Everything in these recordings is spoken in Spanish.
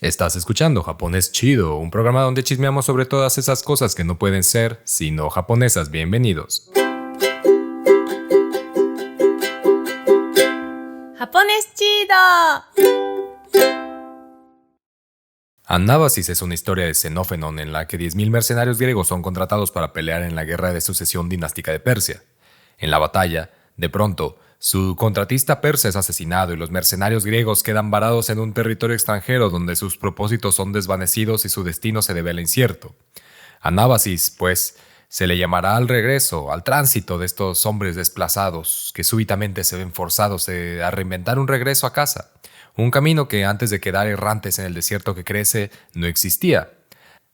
Estás escuchando Japonés Chido, un programa donde chismeamos sobre todas esas cosas que no pueden ser sino japonesas. Bienvenidos. ¡Japonés chido! Anábasis es una historia de Xenófenon en la que 10.000 mercenarios griegos son contratados para pelear en la guerra de sucesión dinástica de Persia. En la batalla, de pronto, su contratista persa es asesinado y los mercenarios griegos quedan varados en un territorio extranjero donde sus propósitos son desvanecidos y su destino se devela incierto. Anábasis, pues, se le llamará al regreso, al tránsito de estos hombres desplazados que súbitamente se ven forzados a reinventar un regreso a casa. Un camino que antes de quedar errantes en el desierto que crece no existía.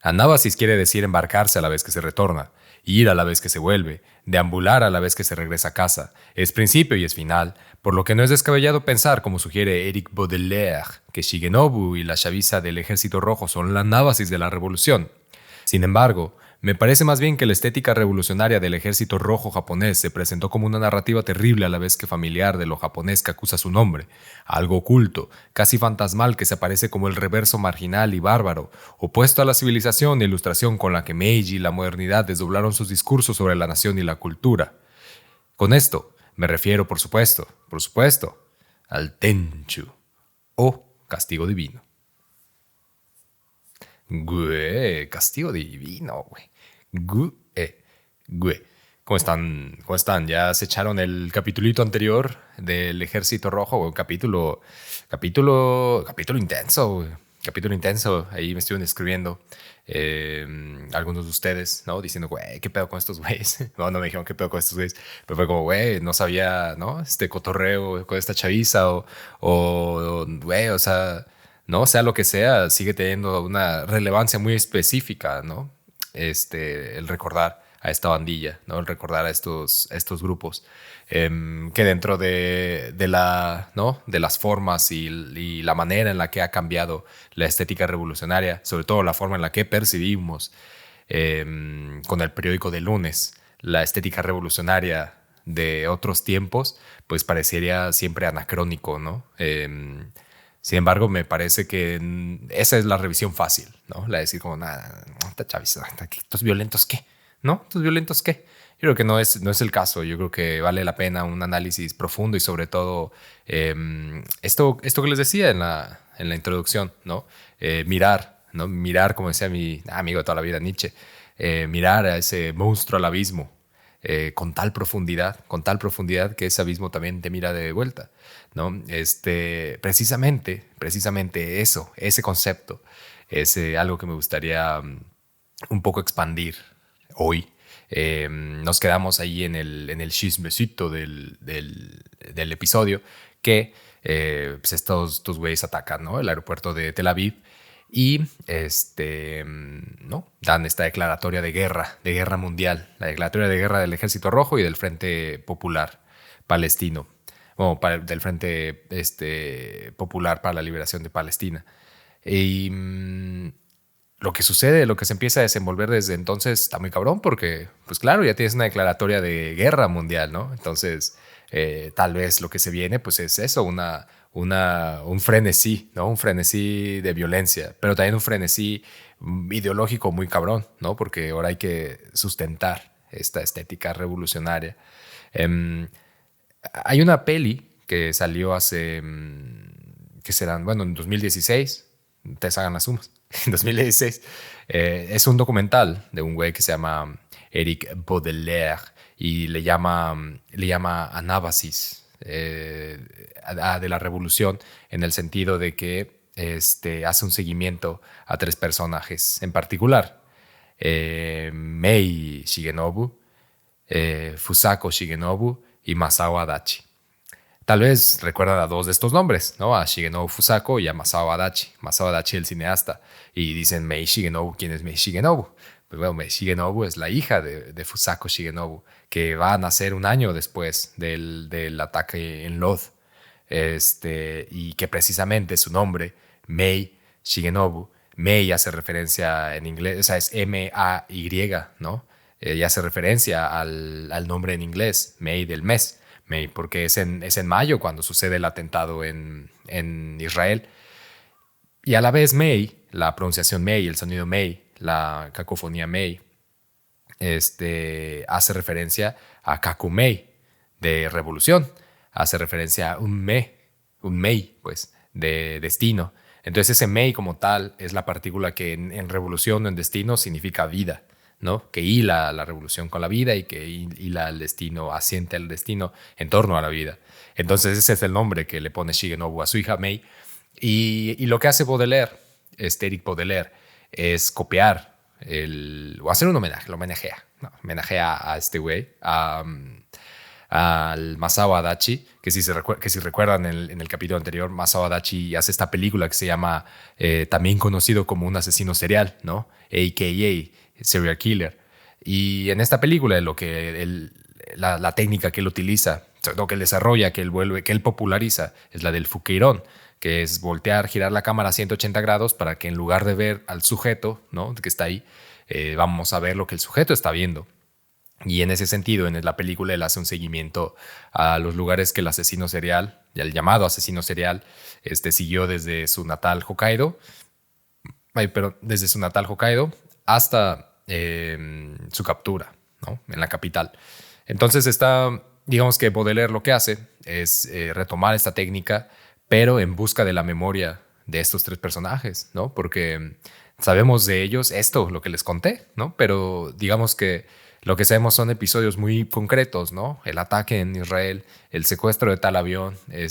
Anábasis quiere decir embarcarse a la vez que se retorna, ir a la vez que se vuelve, deambular a la vez que se regresa a casa. Es principio y es final, por lo que no es descabellado pensar, como sugiere Éric Baudelaire, que Shigenobu y la chaviza del Ejército Rojo son la Anábasis de la revolución. Sin embargo, me parece más bien que la estética revolucionaria del Ejército Rojo japonés se presentó como una narrativa terrible a la vez que familiar de lo japonés que acusa su nombre, algo oculto, casi fantasmal que se aparece como el reverso marginal y bárbaro, opuesto a la civilización e ilustración con la que Meiji y la modernidad desdoblaron sus discursos sobre la nación y la cultura. Con esto me refiero, por supuesto, al Tenchu, o castigo divino. Güey, castigo divino, güey. Güey. ¿Cómo están? ¿Cómo están? ¿Ya se echaron el capitulito anterior del Ejército Rojo? Un capítulo intenso, güey. Capítulo intenso. Ahí me estuvieron escribiendo algunos de ustedes, ¿no? Diciendo, güey, ¿qué pedo con estos güeyes? No me dijeron qué pedo con estos güeyes. Pero fue como, güey, no sabía, ¿no? Este cotorreo con esta chaviza güey, o sea, no sea lo que sea, sigue teniendo una relevancia muy específica, ¿no? El recordar a esta bandilla, ¿no? El recordar a estos grupos que dentro ¿no? de las formas y la manera en la que ha cambiado la estética revolucionaria, sobre todo la forma en la que percibimos con el periódico de lunes la estética revolucionaria de otros tiempos, pues parecería siempre anacrónico, ¿no? Sin embargo, me parece que esa es la revisión fácil, ¿no? La de decir como, nada, esta chaviza, ¿estos violentos qué? ¿No? ¿Estos violentos qué? Yo creo que no es el caso. Yo creo que vale la pena un análisis profundo y sobre todo esto que les decía en la introducción, ¿no? Mirar, ¿no? Mirar, como decía mi amigo de toda la vida, Nietzsche, mirar a ese monstruo al abismo con tal profundidad que ese abismo también te mira de vuelta, ¿no? Precisamente eso, ese concepto, es algo que me gustaría un poco expandir hoy. Nos quedamos ahí en el chismecito del episodio que pues estos güeyes atacan, ¿no? El aeropuerto de Tel Aviv y ¿no? Dan esta declaratoria de guerra mundial, la declaratoria de guerra del Ejército Rojo y del Frente Popular Palestino, del Frente Popular para la Liberación de Palestina. Y lo que sucede, lo que se empieza a desenvolver desde entonces está muy cabrón porque, pues claro, ya tienes una declaratoria de guerra mundial, ¿no? Entonces, tal vez lo que se viene, pues es eso, un frenesí, ¿no? Un frenesí de violencia, pero también un frenesí ideológico muy cabrón, ¿no? Porque ahora hay que sustentar esta estética revolucionaria. Hay una peli que salió hace, ¿qué serán? Bueno, en 2016, ustedes hagan las sumas, en 2016, es un documental de un güey que se llama Éric Baudelaire y le llama Anábasis de la revolución, en el sentido de que hace un seguimiento a tres personajes en particular: Mei Shigenobu, Fusako Shigenobu y Masao Adachi. Tal vez recuerdan a dos de estos nombres, ¿no? A Shigenobu Fusako y a Masao Adachi. Masao Adachi, el cineasta. Y dicen, Mei Shigenobu, ¿quién es Mei Shigenobu? Pues bueno, Mei Shigenobu es la hija de Fusako Shigenobu, que va a nacer un año después del ataque en Lodz. Y que precisamente su nombre, Mei Shigenobu, Mei hace referencia en inglés, o sea, es M-A-Y, ¿no? Y hace referencia al nombre en inglés, Mei del mes. May, porque es en mayo cuando sucede el atentado en Israel. Y a la vez Mei, la pronunciación Mei, el sonido Mei, la cacofonía Mei, hace referencia a Kakumei, de revolución. Hace referencia a un Mei, pues, de destino. Entonces ese Mei como tal es la partícula que en revolución o en destino significa vida, ¿no? Que hila la revolución con la vida y que hila el destino, asiente el destino en torno a la vida. Entonces ese es el nombre que le pone Shigenobu a su hija Mei. Y lo que hace Baudelaire, Eric Baudelaire, es copiar o hacer un homenaje, lo homenajea, ¿no? Homenajea a este güey, al Masao Adachi, que si recuerdan en el capítulo anterior, Masao Adachi hace esta película que se llama, también conocido como un asesino serial, ¿no? AKA Serial Killer. Y en esta película la técnica que él utiliza, lo que él desarrolla, que él populariza, es la del Fukeirón, que es voltear, girar la cámara a 180 grados para que en lugar de ver al sujeto, ¿no?, que está ahí, vamos a ver lo que el sujeto está viendo. Y en ese sentido, en la película él hace un seguimiento a los lugares que el asesino serial, el llamado asesino serial, siguió desde su natal Hokkaido, desde su natal Hokkaido hasta su captura, ¿no?, en la capital. Entonces digamos que Baudelaire lo que hace es retomar esta técnica, pero en busca de la memoria de estos tres personajes, ¿no? Porque sabemos de ellos lo que les conté, ¿no? Pero digamos que lo que sabemos son episodios muy concretos, ¿no? El ataque en Israel, el secuestro de tal avión, el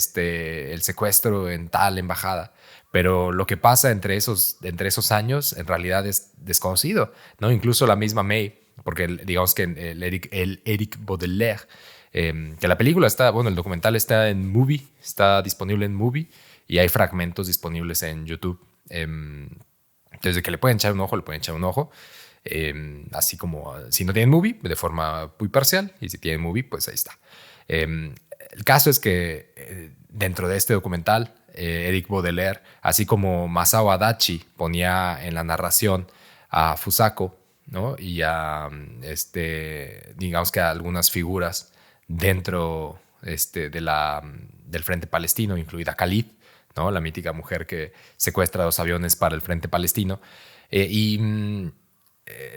secuestro en tal embajada. Pero lo que pasa entre esos años en realidad es desconocido, ¿no? Incluso la misma May, porque digamos que el Eric Baudelaire, que la película el documental está en Movie, está disponible en Movie y hay fragmentos disponibles en YouTube. Entonces, que le pueden echar un ojo, le pueden echar un ojo. Así como si no tienen Movie, de forma muy parcial, y si tienen Movie, pues ahí está. El caso es que dentro de este documental, Eric Baudelaire, así como Masao Adachi ponía en la narración a Fusako, ¿no?, y digamos que a algunas figuras dentro del Frente Palestino, incluida Khalid, ¿no?, la mítica mujer que secuestra 2 aviones para el Frente Palestino.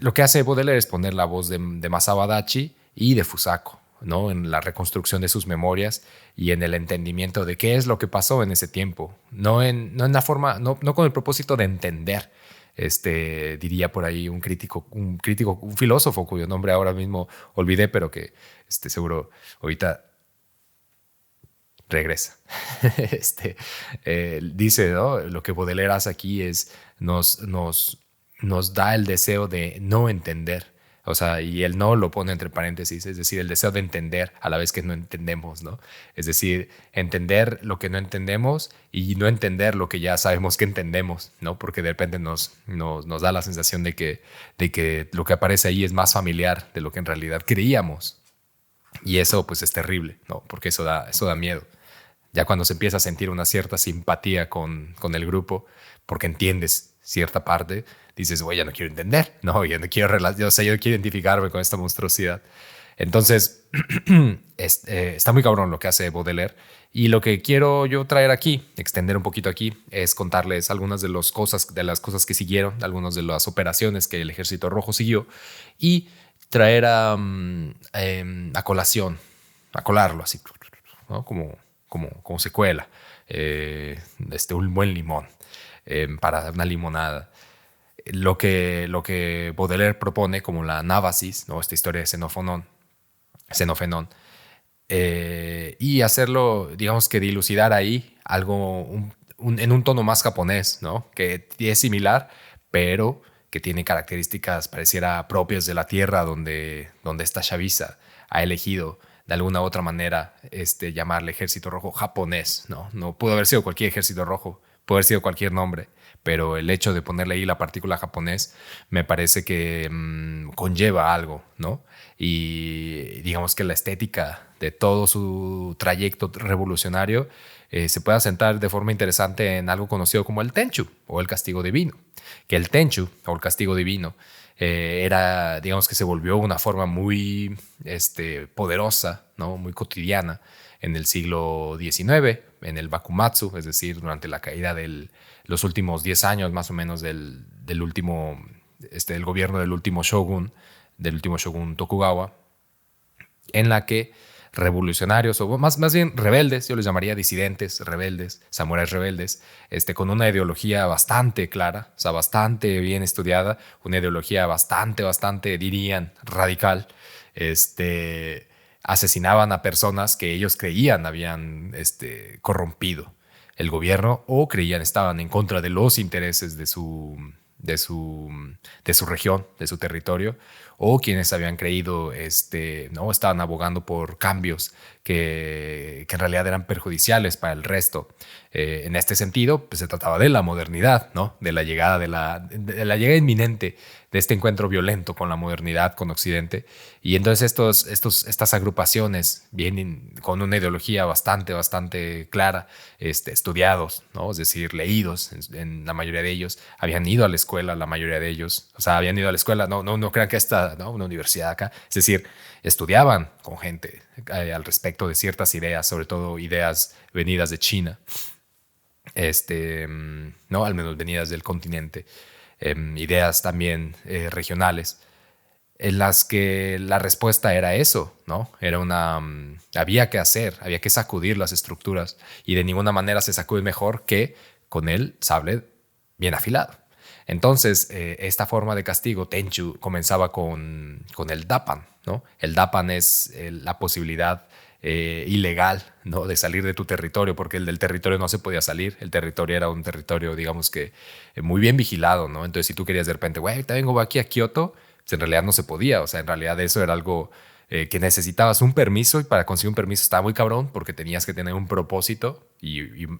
Lo que hace Baudelaire es poner la voz de Masao Adachi y de Fusako, ¿no?, en la reconstrucción de sus memorias y en el entendimiento de qué es lo que pasó en ese tiempo. No en la forma, no con el propósito de entender. Diría por ahí un filósofo cuyo nombre ahora mismo olvidé, pero que seguro ahorita regresa. Dice, ¿no?, lo que Baudelaire hace aquí es nos da el deseo de no entender. O sea, y el no lo pone entre paréntesis, es decir, el deseo de entender a la vez que no entendemos, ¿no? Es decir, entender lo que no entendemos y no entender lo que ya sabemos que entendemos, ¿no? Porque de repente nos da la sensación de que lo que aparece ahí es más familiar de lo que en realidad creíamos. Y eso pues es terrible, ¿no? Porque eso da miedo. Ya cuando se empieza a sentir una cierta simpatía con el grupo, porque entiendes cierta parte, dices, güey, ya no quiero entender, no, yo no quiero yo quiero identificarme con esta monstruosidad. Entonces, está muy cabrón lo que hace Baudelaire. Y lo que quiero yo traer aquí, extender un poquito aquí, es contarles algunas de las cosas que siguieron, algunas de las operaciones que el Ejército Rojo siguió, y traer a colación, a colarlo así, ¿no?, como se cuela un buen limón para una limonada. Lo que Baudelaire propone como la nábasis, ¿no?, esta historia de Xenofenón, y hacerlo, digamos que dilucidar ahí algo en un tono más japonés, ¿no?, que es similar, pero que tiene características pareciera propias de la tierra donde esta chaviza ha elegido de alguna u otra manera llamarle Ejército Rojo japonés, ¿no? No pudo haber sido cualquier Ejército Rojo, pudo haber sido cualquier nombre, pero el hecho de ponerle ahí la partícula japonés me parece que conlleva algo, ¿no? Y digamos que la estética de todo su trayecto revolucionario se puede asentar de forma interesante en algo conocido como el Tenchu o el castigo divino. Que el Tenchu o el castigo divino era, digamos que se volvió una forma muy poderosa, ¿no?, muy cotidiana en el siglo XIX, en el Bakumatsu, es decir, durante la caída del los últimos 10 años más o menos del último, del gobierno del último shogun Tokugawa, en la que revolucionarios, o más bien rebeldes, yo les llamaría disidentes, rebeldes, samuráis rebeldes, con una ideología bastante clara, o sea, bastante bien estudiada, una ideología bastante, dirían, radical, asesinaban a personas que ellos creían habían corrompido el gobierno o creían estaban en contra de los intereses de su región, de su territorio, o quienes habían creído, no estaban abogando por cambios que en realidad eran perjudiciales para el resto. En este sentido, pues, se trataba de la modernidad, ¿no? De la llegada de la llegada inminente de este encuentro violento con la modernidad, con Occidente. Y entonces estas agrupaciones vienen con una ideología bastante clara, estudiados, ¿no? Es decir, leídos en la mayoría de ellos, habían ido a la escuela, la mayoría de ellos, o sea, habían ido a la escuela, no crean que esta, ¿no? Una universidad acá, es decir, estudiaban con gente al respecto de ciertas ideas, sobre todo ideas venidas de China, no, al menos venidas del continente, ideas también regionales, en las que la respuesta era eso, ¿no? Era había que hacer, había que sacudir las estructuras y de ninguna manera se sacude mejor que con el sable bien afilado. Entonces, esta forma de castigo, Tenchu, comenzaba con el Dapan, ¿no? El Dapan es la posibilidad ilegal, ¿no? De salir de tu territorio, porque el del territorio no se podía salir. El territorio era un territorio, digamos que muy bien vigilado, ¿no? Entonces, si tú querías de repente, güey, te vengo aquí a Kioto, pues en realidad no se podía. O sea, en realidad eso era algo que necesitabas un permiso, y para conseguir un permiso estaba muy cabrón porque tenías que tener un propósito e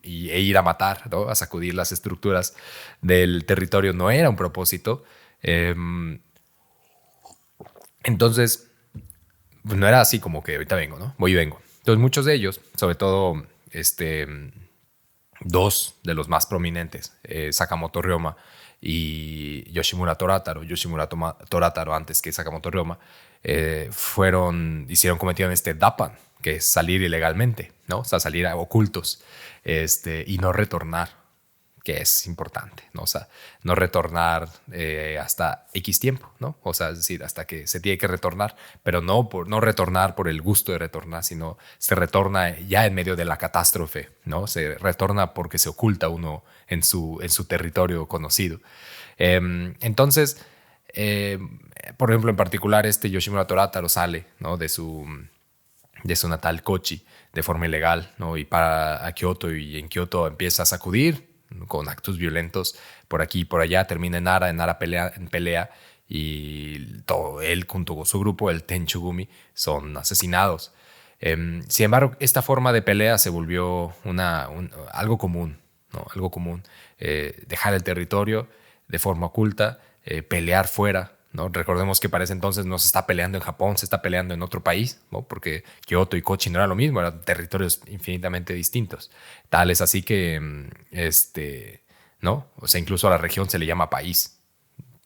ir a matar, ¿no? A sacudir las estructuras del territorio. No era un propósito. Entonces, pues no era así como que ahorita vengo, ¿no? Voy y vengo. Entonces, muchos de ellos, sobre todo dos de los más prominentes, Sakamoto Ryoma y Yoshimura Torataro. Yoshimura Torataro, antes que Sakamoto Ryoma, cometieron este Dapan, que es salir ilegalmente, ¿no? O sea, salir a ocultos, y no retornar, que es importante, ¿no? O sea, no retornar hasta X tiempo, ¿no? O sea, es decir, hasta que se tiene que retornar, pero no retornar por el gusto de retornar, sino se retorna ya en medio de la catástrofe, ¿no? Se retorna porque se oculta uno en su territorio conocido. Entonces, por ejemplo, en particular, Yoshimura Torataro sale, ¿no? de su natal Kochi de forma ilegal, ¿no? Y para a Kioto, y en Kioto empieza a sacudir con actos violentos por aquí y por allá, termina en Nara pelea, y todo él junto con su grupo, el Tenchugumi, son asesinados. Sin embargo, esta forma de pelea se volvió algo común, ¿no? Algo común, dejar el territorio de forma oculta, pelear fuera, ¿no? Recordemos que para ese entonces no se está peleando en Japón, se está peleando en otro país, ¿no? Porque Kioto y Kochi no era lo mismo, eran territorios infinitamente distintos. Tal es así que, ¿no? O sea, incluso a la región se le llama país,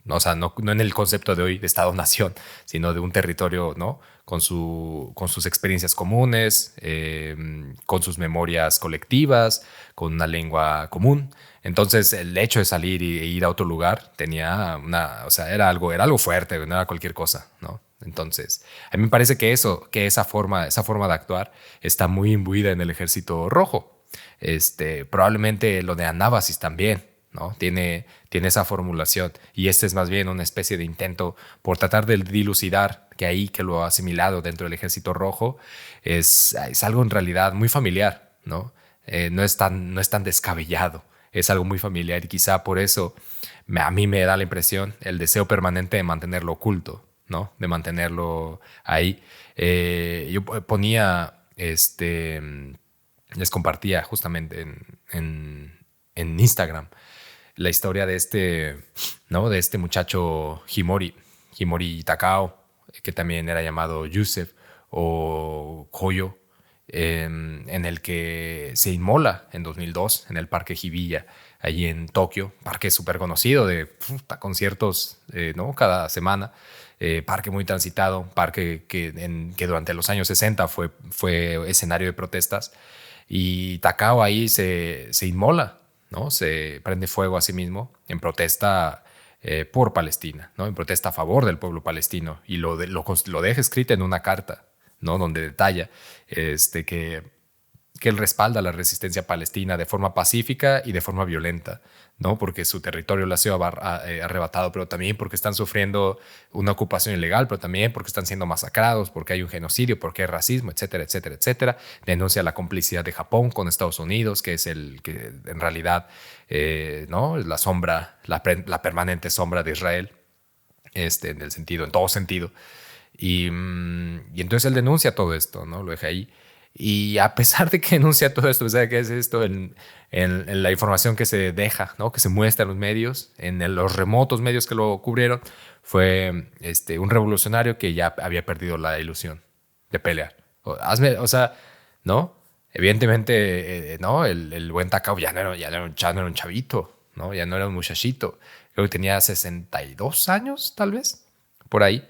¿no? O sea, no en el concepto de hoy de Estado-nación, sino de un territorio, ¿no? Con sus experiencias comunes, con sus memorias colectivas, con una lengua común. Entonces, el hecho de salir e ir a otro lugar o sea, era algo fuerte, no era cualquier cosa, ¿no? Entonces, a mí me parece que esa forma de actuar está muy imbuida en el Ejército Rojo. Probablemente lo de Anábasis también, ¿no? Tiene esa formulación, y es más bien una especie de intento por tratar de dilucidar que lo ha asimilado dentro del Ejército Rojo es algo en realidad muy familiar, ¿no? No es tan descabellado, es algo muy familiar, y quizá por eso a mí me da la impresión el deseo permanente de mantenerlo oculto, ¿no? De mantenerlo ahí. Yo ponía, les compartía justamente en Instagram la historia ¿no? De este muchacho Himori Takao, que también era llamado Yusef o Koyo, en el que se inmola en 2002 en el Parque Hibiya, allí en Tokio, parque súper conocido de conciertos, ¿no? Cada semana, parque muy transitado, parque que durante los años 60 fue escenario de protestas, y Takao ahí se inmola, ¿no? Se prende fuego a sí mismo en protesta por Palestina, ¿no? En protesta a favor del pueblo palestino, y lo deja escrito en una carta, ¿no? Donde detalla que él respalda la resistencia palestina de forma pacífica y de forma violenta, ¿no? Porque su territorio le ha sido arrebatado, pero también porque están sufriendo una ocupación ilegal, pero también porque están siendo masacrados, porque hay un genocidio, porque hay racismo, etcétera, etcétera, etcétera. Denuncia la complicidad de Japón con Estados Unidos, que es el que en realidad, ¿no? Es la sombra, la permanente sombra de Israel, en el sentido, en todo sentido. Y entonces él denuncia todo esto, ¿no? Lo deja ahí. Y a pesar de que denuncia todo esto, o sea, que es esto en la información que se deja, ¿no? Que se muestra en los medios, los remotos medios que lo cubrieron, fue un revolucionario que ya había perdido la ilusión de pelear. O sea, ¿no? Evidentemente, ¿no? El buen Takao ya no era un chavito, ¿no? Ya no era un muchachito. Creo que tenía 62 años, tal vez, por ahí.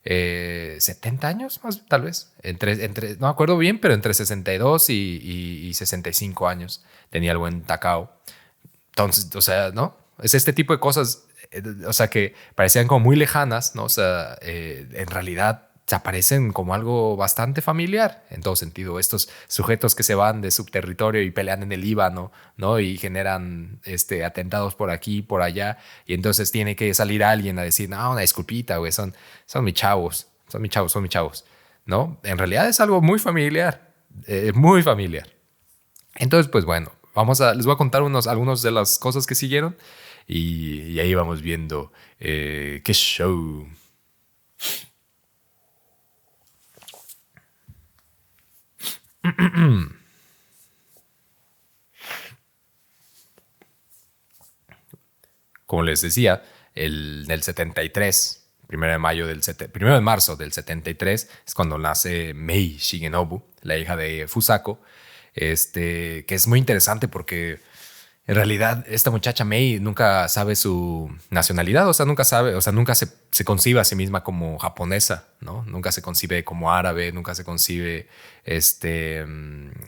70 años más, tal vez. No me acuerdo bien, pero entre 62 y 65 años tenía el buen Takao. Entonces, o sea, ¿no? Es este tipo de cosas, o sea, que parecían como muy lejanas, ¿no? O sea, en realidad se aparecen como algo bastante familiar en todo sentido. Estos sujetos que se van de su territorio y pelean en el Líbano, ¿no? Y generan atentados por aquí, por allá. Y entonces tiene que salir alguien a decir, no, una disculpita, güey, son mis chavos, son mis chavos, ¿no? En realidad es algo muy familiar, muy familiar. Entonces, pues bueno, les voy a contar algunos de las cosas que siguieron y ahí vamos viendo qué show. Como les decía, del 73, 1 de marzo del 73, es cuando nace Mei Shigenobu, la hija de Fusako, que es muy interesante porque en realidad esta muchacha Mei nunca sabe su nacionalidad, o sea, nunca sabe, o sea, nunca se concibe a sí misma como japonesa, ¿no? Nunca se concibe como árabe, nunca se concibe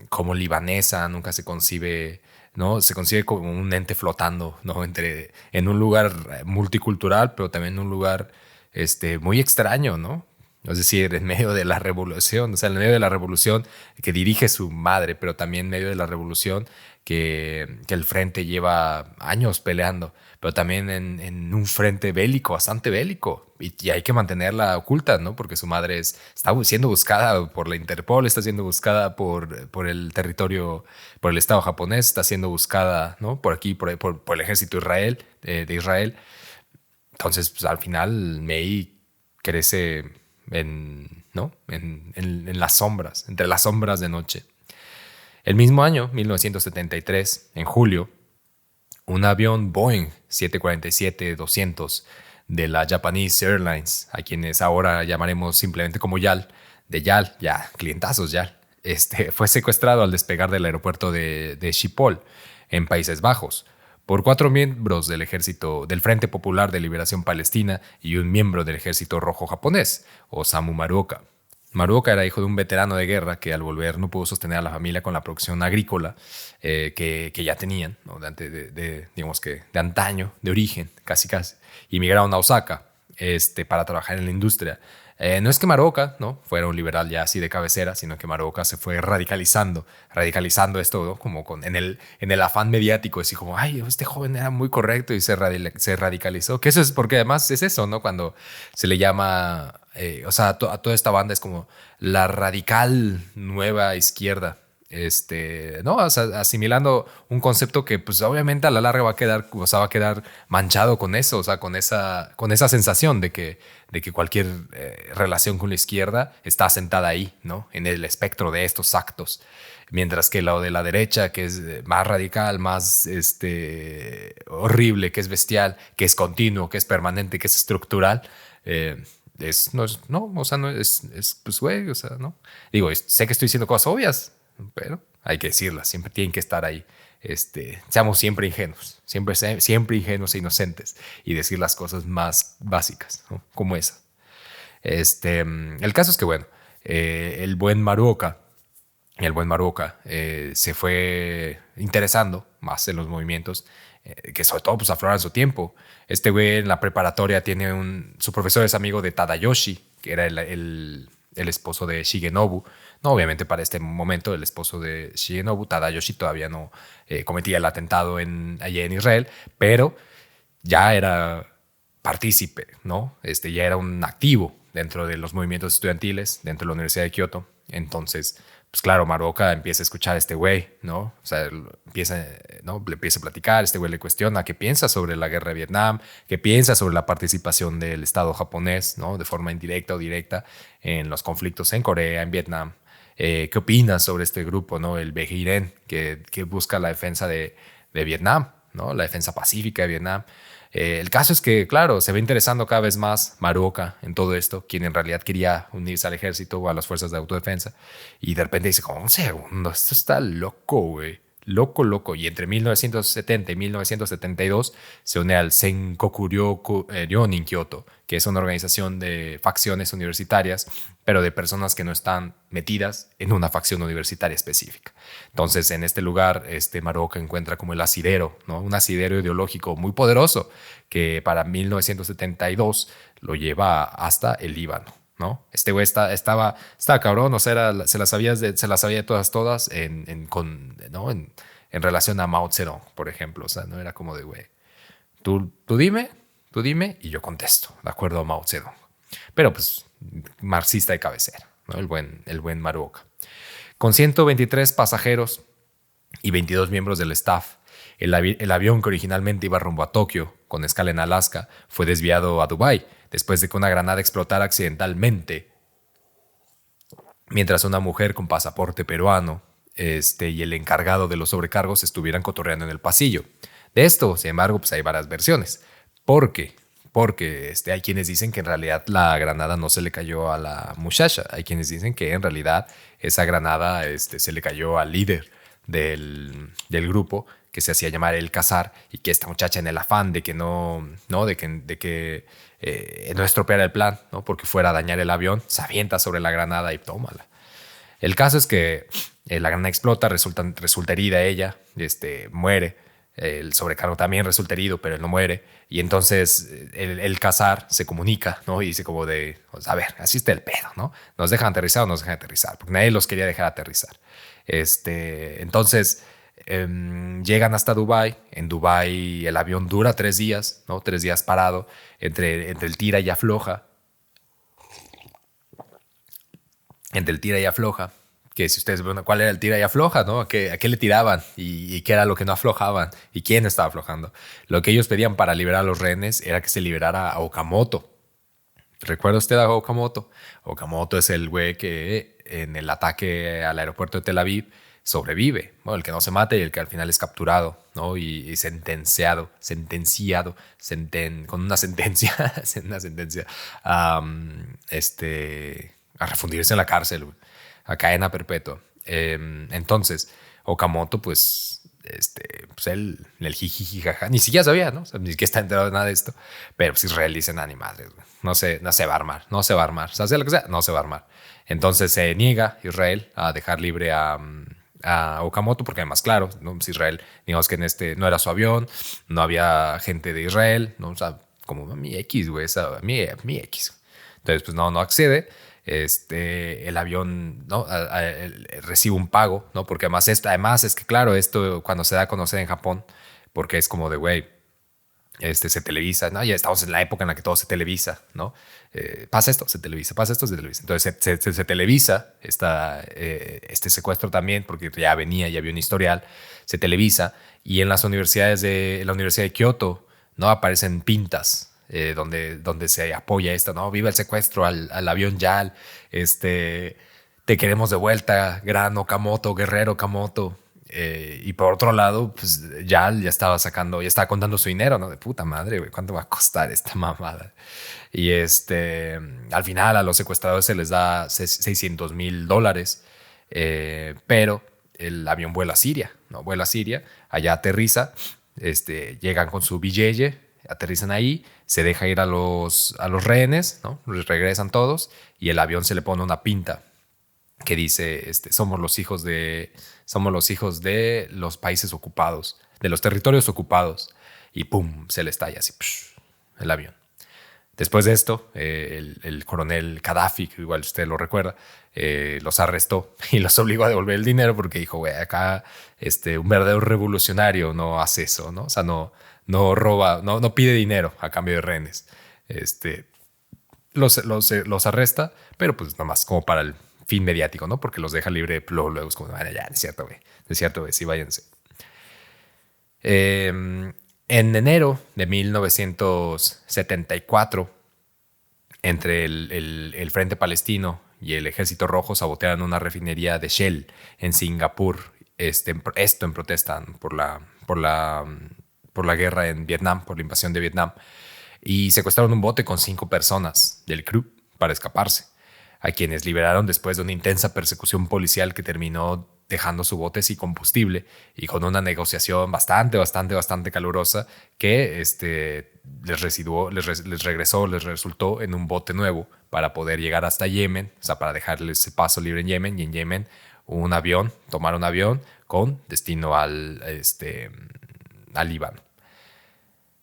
como libanesa, nunca se concibe, ¿no? Se concibe como un ente flotando, ¿no? En un lugar multicultural, pero también en un lugar muy extraño, ¿no? Es decir, en medio de la revolución, o sea, en medio de la revolución que dirige su madre, pero también en medio de la revolución que el frente lleva años peleando, pero también en un frente bélico, bastante bélico, y hay que mantenerla oculta, ¿no? Porque su madre está siendo buscada por la Interpol, está siendo buscada por el territorio, por el Estado japonés, está siendo buscada, ¿no? Por aquí, por el ejército de Israel. Entonces, pues, al final, Mei crece ¿no? en las sombras, entre las sombras de noche. El mismo año, 1973, en julio, un avión Boeing 747-200 de la Japanese Airlines, a quienes ahora llamaremos simplemente como YAL, de YAL, ya, clientazos YAL, fue secuestrado al despegar del aeropuerto de Schiphol, en Países Bajos, por 4 miembros del ejército del Frente Popular de Liberación Palestina y un miembro del Ejército Rojo Japonés, Osamu Maruoka. Maruoka era hijo de un veterano de guerra que al volver no pudo sostener a la familia con la producción agrícola que ya tenían, ¿no? Digamos que de antaño, de origen, casi casi. Y emigraron a Osaka para trabajar en la industria. No es que Maruoka, ¿no?, fuera un liberal ya así de cabecera, sino que Maruoka se fue radicalizando esto, ¿no?, como en el afán mediático, así como, ay, este joven era muy correcto y se radicalizó. Que eso es porque además es eso, ¿no? Cuando se le llama, o sea, a toda esta banda es como la radical nueva izquierda. ¿No? O sea, asimilando un concepto que pues obviamente a la larga va a quedar manchado con eso, o sea, con esa sensación de que cualquier relación con la izquierda está asentada ahí, ¿no? En el espectro de estos actos. Mientras que lo de la derecha, que es más radical, más horrible, que es bestial, que es continuo, que es permanente, que es estructural, no, o sea, no es, pues, güey, o sea, no. Digo, sé que estoy diciendo cosas obvias, pero hay que decirlas, siempre tienen que estar ahí. Seamos siempre ingenuos, siempre ingenuos e inocentes y decir las cosas más básicas, ¿no?, como esa. El caso es que, bueno, el buen Maruoka el buen Maruoka, se fue interesando más en los movimientos, que sobre todo pues afloran su tiempo. Este güey en la preparatoria tiene su profesor es amigo de Tadayoshi, que era el esposo de Shigenobu. No, obviamente para este momento el esposo de Shigenobu, Tadayoshi, todavía no cometía el atentado allá en Israel, pero ya era partícipe, ¿no? Ya era un activo dentro de los movimientos estudiantiles, dentro de la Universidad de Kioto. Entonces, pues claro, Maruoka empieza a escuchar a este güey, ¿no? O sea, empieza, ¿no? Le empieza a platicar, este güey le cuestiona qué piensa sobre la guerra de Vietnam, qué piensa sobre la participación del Estado japonés, ¿no? De forma indirecta o directa en los conflictos en Corea, en Vietnam. ¿Qué opinas sobre este grupo, ¿no? El Bejiren, que busca la defensa de Vietnam, ¿no? La defensa pacífica de Vietnam. El caso es que, claro, se ve interesando cada vez más Maruoka en todo esto, quien en realidad quería unirse al ejército o a las fuerzas de autodefensa. Y de repente dice, como un segundo, esto está loco, güey. Loco, loco. Y entre 1970 y 1972 se une al Ryonin Kyoto, que es una organización de facciones universitarias, pero de personas que no están metidas en una facción universitaria específica. Entonces, en este lugar, Maruoka encuentra como el asidero, ¿no? Un asidero ideológico muy poderoso que para 1972 lo lleva hasta el Líbano, ¿no? Este güey estaba cabrón, o sea, se las sabía de todas ¿no? En relación a Mao Zedong, por ejemplo. O sea, no era como de, güey, tú dime y yo contesto, de acuerdo a Mao Zedong. Pero pues, marxista de cabecera, ¿no? El buen Maruoka. Con 123 pasajeros y 22 miembros del staff, el avión que originalmente iba rumbo a Tokio, con escala en Alaska, fue desviado a Dubái después de que una granada explotara accidentalmente mientras una mujer con pasaporte peruano y el encargado de los sobrecargos estuvieran cotorreando en el pasillo. De esto, sin embargo, pues hay varias versiones. ¿Por qué? Porque hay quienes dicen que en realidad la granada no se le cayó a la muchacha. Hay quienes dicen que en realidad esa granada se le cayó al líder del grupo, que se hacía llamar El Cazar, y que esta muchacha, en el afán de que de que no estropeara el plan, ¿no? Porque fuera a dañar el avión, se avienta sobre la granada y tómala. El caso es que la granada explota, resulta herida ella, muere. El sobrecargo también resulta herido, pero él no muere. Y entonces el Cazar se comunica, ¿no? Y dice como de, pues, a ver, así está el pedo, ¿no? ¿Nos dejan aterrizar o no nos dejan aterrizar? Porque nadie los quería dejar aterrizar. Entonces llegan hasta Dubái. En Dubái el avión dura 3 días, ¿no? 3 días parado entre el tira y afloja. Entre el tira y afloja. Que si ustedes ven cuál era el tira y afloja, ¿no? ¿A qué le tiraban? ¿Y qué era lo que no aflojaban? ¿Y quién estaba aflojando? Lo que ellos pedían para liberar a los rehenes era que se liberara a Okamoto. ¿Recuerda usted a Okamoto? Okamoto es el güey que en el ataque al aeropuerto de Tel Aviv sobrevive, ¿no? El que no se mata y el que al final es capturado, ¿no? Y sentenciado con una sentencia, a refundirse en la cárcel, güey, a cadena perpetua. Entonces, Okamoto, pues el jijiji jaja, ni siquiera sabía, ¿no? O sea, ni siquiera está enterado de nada de esto, pero pues Israel dice, nada, ni madres, güey. No se va a armar, no se va a armar. O sea, sea lo que sea, no se va a armar. Entonces se niega Israel a dejar libre a Okamoto, porque además, claro, ¿no? Pues Israel, digamos que no era su avión, no había gente de Israel, ¿no? O sea, como mi X, güey, mi X. Entonces, pues no accede. El avión, ¿no? Recibe un pago, ¿no? Porque además es que, claro, esto cuando se da a conocer en Japón, porque es como de, güey, se televisa, ¿no? Ya estamos en la época en la que todo se televisa, ¿no? Pasa esto, se televisa, pasa esto, se televisa. Entonces se televisa este secuestro también, porque ya había un historial, se televisa, y en las universidades la Universidad de Kioto, ¿no? Aparecen pintas, donde se apoya esto, ¿no? Viva el secuestro al avión YAL, te queremos de vuelta, gran Okamoto, guerrero Okamoto. Y por otro lado, pues ya estaba contando su dinero, ¿no? De puta madre, güey, ¿cuánto va a costar esta mamada? Y al final a los secuestradores se les da $600,000, pero el avión vuela a Siria, ¿no? Vuela a Siria, allá aterriza, llegan con su billete, aterrizan ahí, se deja ir a los rehenes, ¿no? Regresan todos y el avión se le pone una pinta que dice, somos los hijos de los países ocupados, de los territorios ocupados. Y pum, se le estalla así, el avión. Después de esto, el coronel Gaddafi, que igual usted lo recuerda, los arrestó y los obligó a devolver el dinero porque dijo, güey, acá un verdadero revolucionario no hace eso, ¿no? O sea, no roba, no pide dinero a cambio de rehenes. Los arresta, pero pues nomás como para el fin mediático, ¿no? Porque los deja libre, luego es como, bueno, ya, es cierto, güey, sí, váyanse. En enero de 1974, entre el Frente Palestino y el Ejército Rojo sabotearon una refinería de Shell en Singapur. Esto en protesta por la guerra en Vietnam, por la invasión de Vietnam. Y secuestraron un bote con 5 personas del crew para escaparse, a quienes liberaron después de una intensa persecución policial que terminó dejando su bote sin combustible y con una negociación bastante calurosa que les resultó en un bote nuevo para poder llegar hasta Yemen, o sea, para dejarles ese paso libre en Yemen, y en Yemen tomar un avión con destino al Líbano.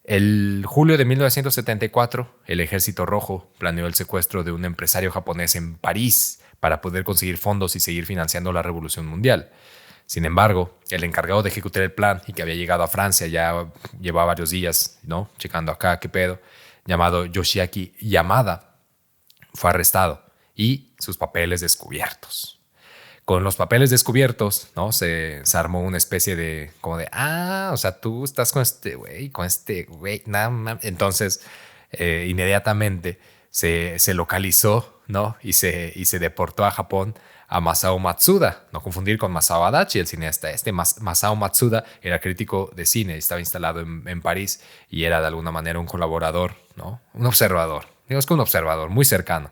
El julio de 1974, el Ejército Rojo planeó el secuestro de un empresario japonés en París para poder conseguir fondos y seguir financiando la Revolución Mundial. Sin embargo, el encargado de ejecutar el plan y que había llegado a Francia ya llevaba varios días, ¿no? Checando acá qué pedo, llamado Yoshiaki Yamada, fue arrestado y sus papeles descubiertos. Con los papeles descubiertos, ¿no? Se armó una especie de, como de, o sea, tú estás con este güey, nada. Entonces, inmediatamente se localizó, ¿no? Y se deportó a Japón a Masao Matsuda, no confundir con Masao Adachi, el cineasta. Masao Matsuda era crítico de cine, estaba instalado en París y era de alguna manera un colaborador, ¿no? Un observador, digamos que un observador muy cercano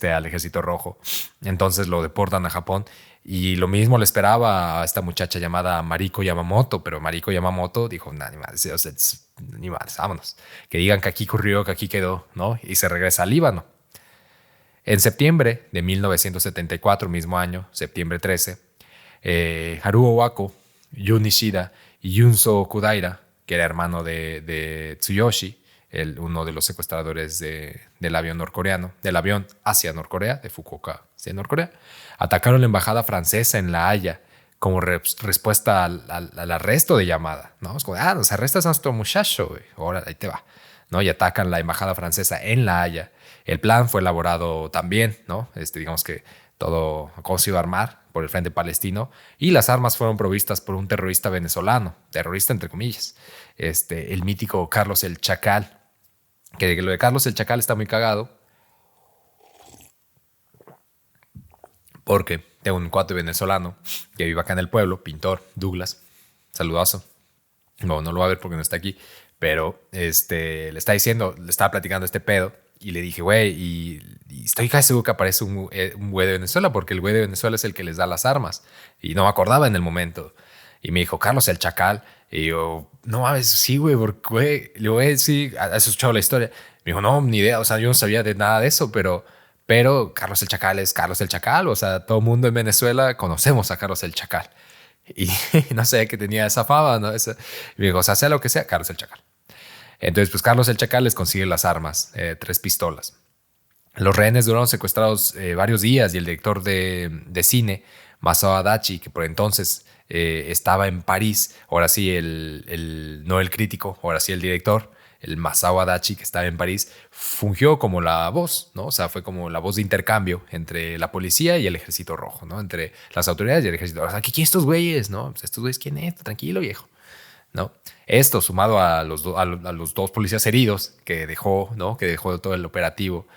al Ejército Rojo. Entonces lo deportan a Japón y lo mismo le esperaba a esta muchacha llamada Mariko Yamamoto, pero Mariko Yamamoto dijo, nah, ni más, vámonos. Que digan que aquí ocurrió, que aquí quedó, ¿no? Y se regresa al Líbano. En septiembre de 1974, mismo año, septiembre 13, Haruo Wako, Jun Ishida y Junso Kudaira, que era hermano de Tsuyoshi, uno de los secuestradores del avión norcoreano, del avión hacia Norcorea, de Fukuoka hacia Norcorea, atacaron la embajada francesa en La Haya como respuesta al arresto de Yamada, ¿no? Es como, nos arrestas a nuestro muchacho, güey. Ahora, ahí te va, ¿no? Y atacan la embajada francesa en La Haya. El plan fue elaborado también, ¿no? Digamos que todo, cómo se iba a armar por el Frente Palestino, y las armas fueron provistas por un terrorista venezolano, terrorista entre comillas, el mítico Carlos el Chacal. Que lo de Carlos el Chacal está muy cagado porque tengo un cuate venezolano que vive acá en el pueblo, pintor, Douglas, saludazo. No lo va a ver porque no está aquí, pero le estaba platicando este pedo y le dije, güey, y estoy casi seguro que aparece un güey de Venezuela porque el güey de Venezuela es el que les da las armas y no me acordaba en el momento. Y me dijo, Carlos el Chacal. Y yo, no mames, sí, güey, porque, güey, sí, has escuchado la historia. Me dijo, no, ni idea, o sea, yo no sabía de nada de eso, pero Carlos el Chacal es Carlos el Chacal, o sea, todo el mundo en Venezuela conocemos a Carlos el Chacal. Y no sé que tenía esa fama, ¿no? Y me dijo, o sea, sea lo que sea, Carlos el Chacal. Entonces, pues Carlos el Chacal les consigue las armas, 3 pistolas. Los rehenes duraron secuestrados varios días y el director de cine, Masao Adachi, que por entonces estaba en París, ahora sí no el crítico, ahora sí el director, el Masao Adachi, que estaba en París, fungió como la voz, ¿no? O sea, fue como la voz de intercambio entre la policía y el Ejército Rojo, ¿no? Entre las autoridades y el Ejército Rojo. O sea, ¿quién estos güeyes, no? Pues, ¿estos güeyes quién es? Tranquilo, viejo, ¿no? Esto sumado a los 2 policías heridos que dejó, ¿no? Que dejó todo el operativo,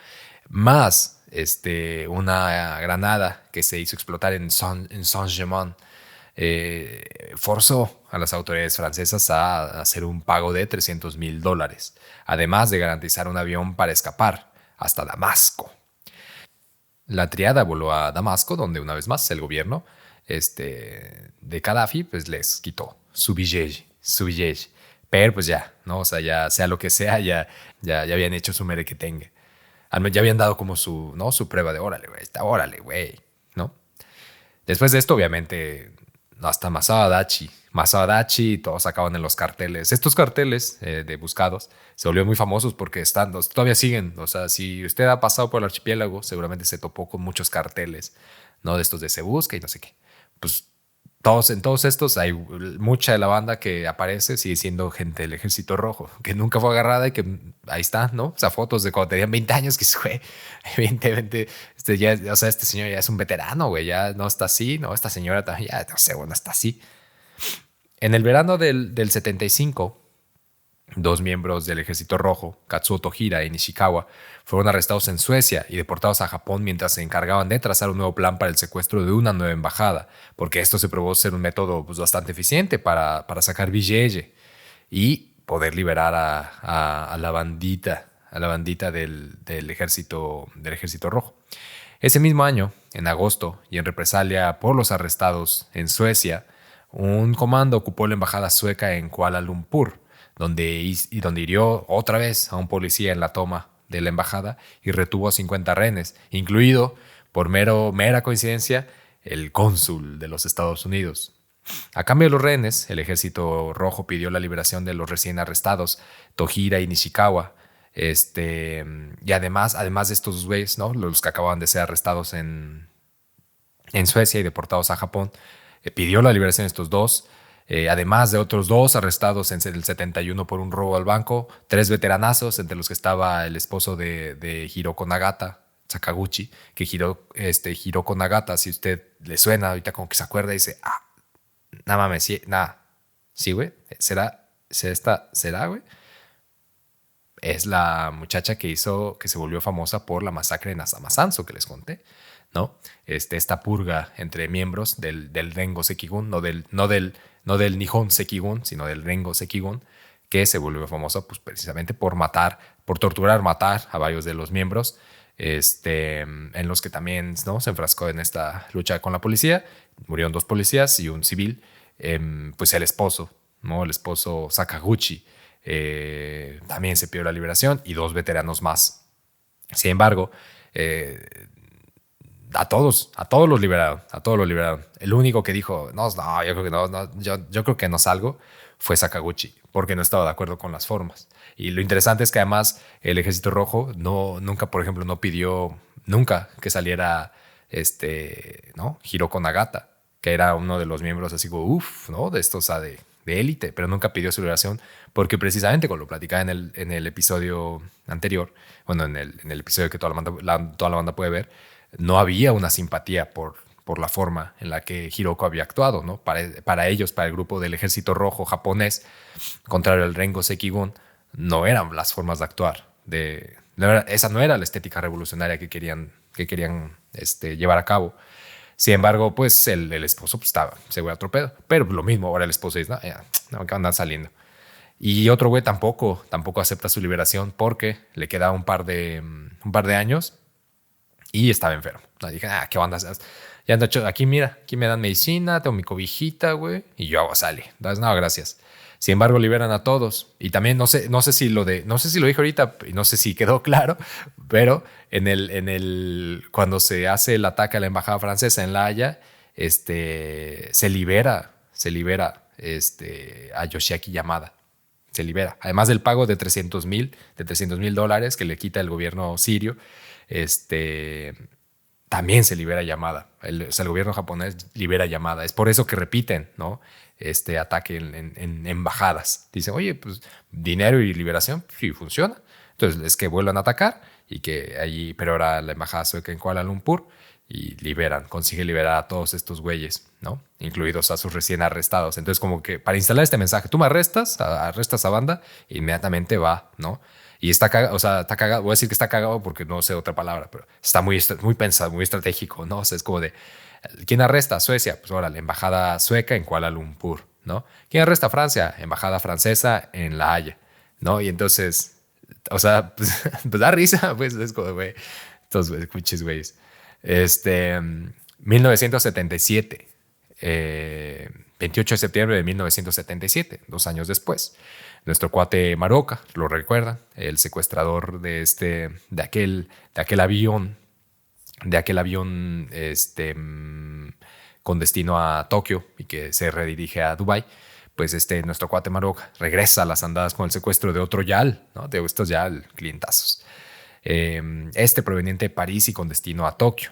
más una granada que se hizo explotar en Saint-Germain, forzó a las autoridades francesas a hacer un pago de $300,000, además de garantizar un avión para escapar hasta Damasco. La triada voló a Damasco, donde una vez más el gobierno de Gaddafi pues, les quitó su billete. Pero pues ya, ¿no? O sea, ya sea lo que sea, ya habían hecho su merequetengue. Ya habían dado como su prueba de órale, güey, ¿no? Después de esto, obviamente, hasta Masao Adachi, todos acaban en los carteles. Estos carteles de buscados se volvieron muy famosos porque todavía siguen. O sea, si usted ha pasado por el archipiélago, seguramente se topó con muchos carteles, ¿no? De estos de se busca y no sé qué. Pues en todos estos hay mucha de la banda que aparece, sigue siendo gente del Ejército Rojo, que nunca fue agarrada y que ahí está, ¿no? O sea, fotos de cuando tenían 20 años, que fue, evidentemente, o sea, este señor ya es un veterano, güey, ya no está así, ¿no? Esta señora también, ya, no sé, bueno, está así. En el verano del 75, dos miembros del Ejército Rojo, Katsuo Tojira y Nishikawa, fueron arrestados en Suecia y deportados a Japón mientras se encargaban de trazar un nuevo plan para el secuestro de una nueva embajada, porque esto se probó ser un método pues, bastante eficiente para sacar billete y poder liberar a la bandita del ejército Rojo. Ese mismo año, en agosto, y en represalia por los arrestados en Suecia, un comando ocupó la embajada sueca en Kuala Lumpur, donde hirió otra vez a un policía en la toma de la embajada y retuvo a 50 rehenes, incluido, por mera coincidencia, el cónsul de los Estados Unidos. A cambio de los rehenes, el Ejército Rojo pidió la liberación de los recién arrestados, Tojira y Nishikawa. Y además de estos güeyes, ¿no? Los que acababan de ser arrestados en Suecia y deportados a Japón, pidió la liberación de estos dos. Además de otros dos arrestados en el 71 por un robo al banco, tres veteranazos, entre los que estaba el esposo de Hiroko Nagata, Sakaguchi, que Hiroko Nagata, si usted le suena, ahorita como que se acuerda y dice, nada mames, sí, nada, sí, güey, será, güey. Es la muchacha que se volvió famosa por la masacre en Asamasanso que les conté, ¿no? Esta purga entre miembros del Rengo Sekigun, no del Nihon Sekigun, sino del Rengo Sekigun, que se volvió famosa pues, precisamente por matar a varios de los miembros, en los que también, ¿no? Se enfrascó en esta lucha con la policía. Murieron dos policías y un civil, pues el esposo, ¿no? El esposo Sakaguchi, también se pidió la liberación y dos veteranos más. Sin embargo, a todos los liberaron. El único que dijo, no, yo creo que no, yo creo que no salgo, fue Sakaguchi, porque no estaba de acuerdo con las formas. Y lo interesante es que además el Ejército Rojo nunca, por ejemplo, no pidió nunca que saliera ¿no? Hiroko Nagata, que era uno de los miembros así como, ¿no? De estos, o sea, de élite, pero nunca pidió su liberación, porque precisamente, como lo platicaba en el episodio anterior, bueno, en el episodio que toda la banda puede ver, no había una simpatía por la forma en la que Hiroko había actuado, ¿no? Para ellos, para el grupo del Ejército Rojo japonés, contrario al Rengo Sekigun, no eran las formas de actuar. Esa no era la estética revolucionaria que querían llevar a cabo. Sin embargo, pues el esposo pues, se fue a otro pedo. Pero lo mismo, ahora el esposo dice, no, que andan saliendo. Y otro güey tampoco acepta su liberación porque le queda un par de años y estaba enfermo. Dije, ¿qué onda? Ya ando aquí, mira, aquí me dan medicina, tengo mi cobijita, güey, y yo sale. Entonces, no, gracias. Sin embargo, liberan a todos. Y también no sé si lo dije ahorita y no sé si quedó claro, pero cuando se hace el ataque a la embajada francesa en La Haya, se libera a Yoshiaki Yamada. Se libera. Además del pago de $300,000 que le quita el gobierno sirio, también se libera Yamada. O sea, el gobierno japonés libera Yamada. Es por eso que repiten, ¿no? Este ataque en embajadas. Dicen, oye, pues dinero y liberación, sí funciona. Entonces es que vuelvan a atacar y que allí, pero ahora la embajada sueca en Kuala Lumpur y consigue liberar a todos estos güeyes, ¿no? Incluidos a sus recién arrestados. Entonces como que para instalar este mensaje, tú me arrestas a banda, e inmediatamente va, ¿no? Y está cagado, o sea, está cagado. Voy a decir que está cagado porque no sé otra palabra, pero está muy pensado, muy estratégico, ¿no? O sea, es como de, ¿quién arresta a Suecia? Pues ahora, la embajada sueca en Kuala Lumpur, ¿no? ¿Quién arresta a Francia? Embajada francesa en La Haya, ¿no? Y entonces, o sea, pues da risa, pues es como, güey, estos cuchis, güeyes. 1977, 28 de septiembre de 1977, 2 años después. Nuestro cuate Maroka, lo recuerdan, el secuestrador de aquel avión, con destino a Tokio y que se redirige a Dubái, pues nuestro cuate Maroc regresa a las andadas con el secuestro de otro YAL, ¿no? De estos YAL clientazos. Proveniente de París y con destino a Tokio.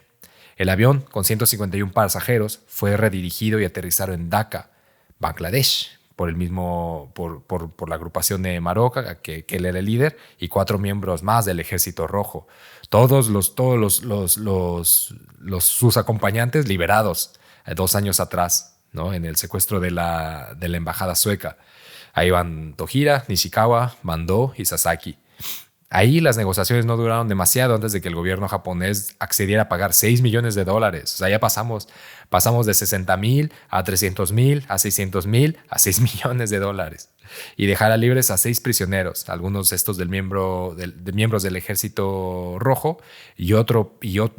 El avión, con 151 pasajeros, fue redirigido y aterrizado en Dhaka, Bangladesh, por la agrupación de Maroc, que él era el líder, y 4 miembros más del Ejército Rojo. Todos sus acompañantes liberados 2 años atrás, ¿no? En el secuestro de la embajada sueca. Ahí van Tojira, Nishikawa, Bandó y Sasaki. Ahí las negociaciones no duraron demasiado antes de que el gobierno japonés accediera a pagar $6 millones. O sea, ya pasamos de 60,000 a 300,000, a 600,000, a $6 millones. Y dejar libres a 6 prisioneros, algunos estos de miembros del Ejército Rojo y un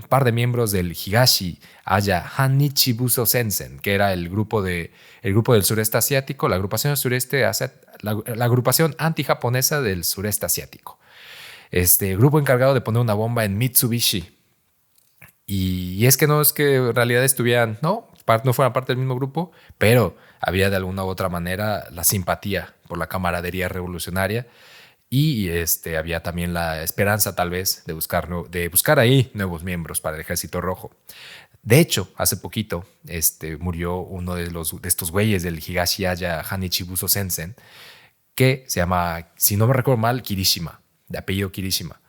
par de miembros del Higashi Aya Hanichibuso Sensen, que era el grupo del sureste asiático, la agrupación la agrupación antijaponesa del sureste asiático. Grupo encargado de poner una bomba en Mitsubishi. Y es que no es que en realidad estuvieran, no fueran parte del mismo grupo, pero había de alguna u otra manera la simpatía por la camaradería revolucionaria y había también la esperanza tal vez de buscar ahí nuevos miembros para el Ejército Rojo. De hecho, hace poquito murió uno de estos güeyes del Higashi Aya Hanichibuso Sensen, que se llama, si no me recuerdo mal, Kirishima, de apellido Kirishima.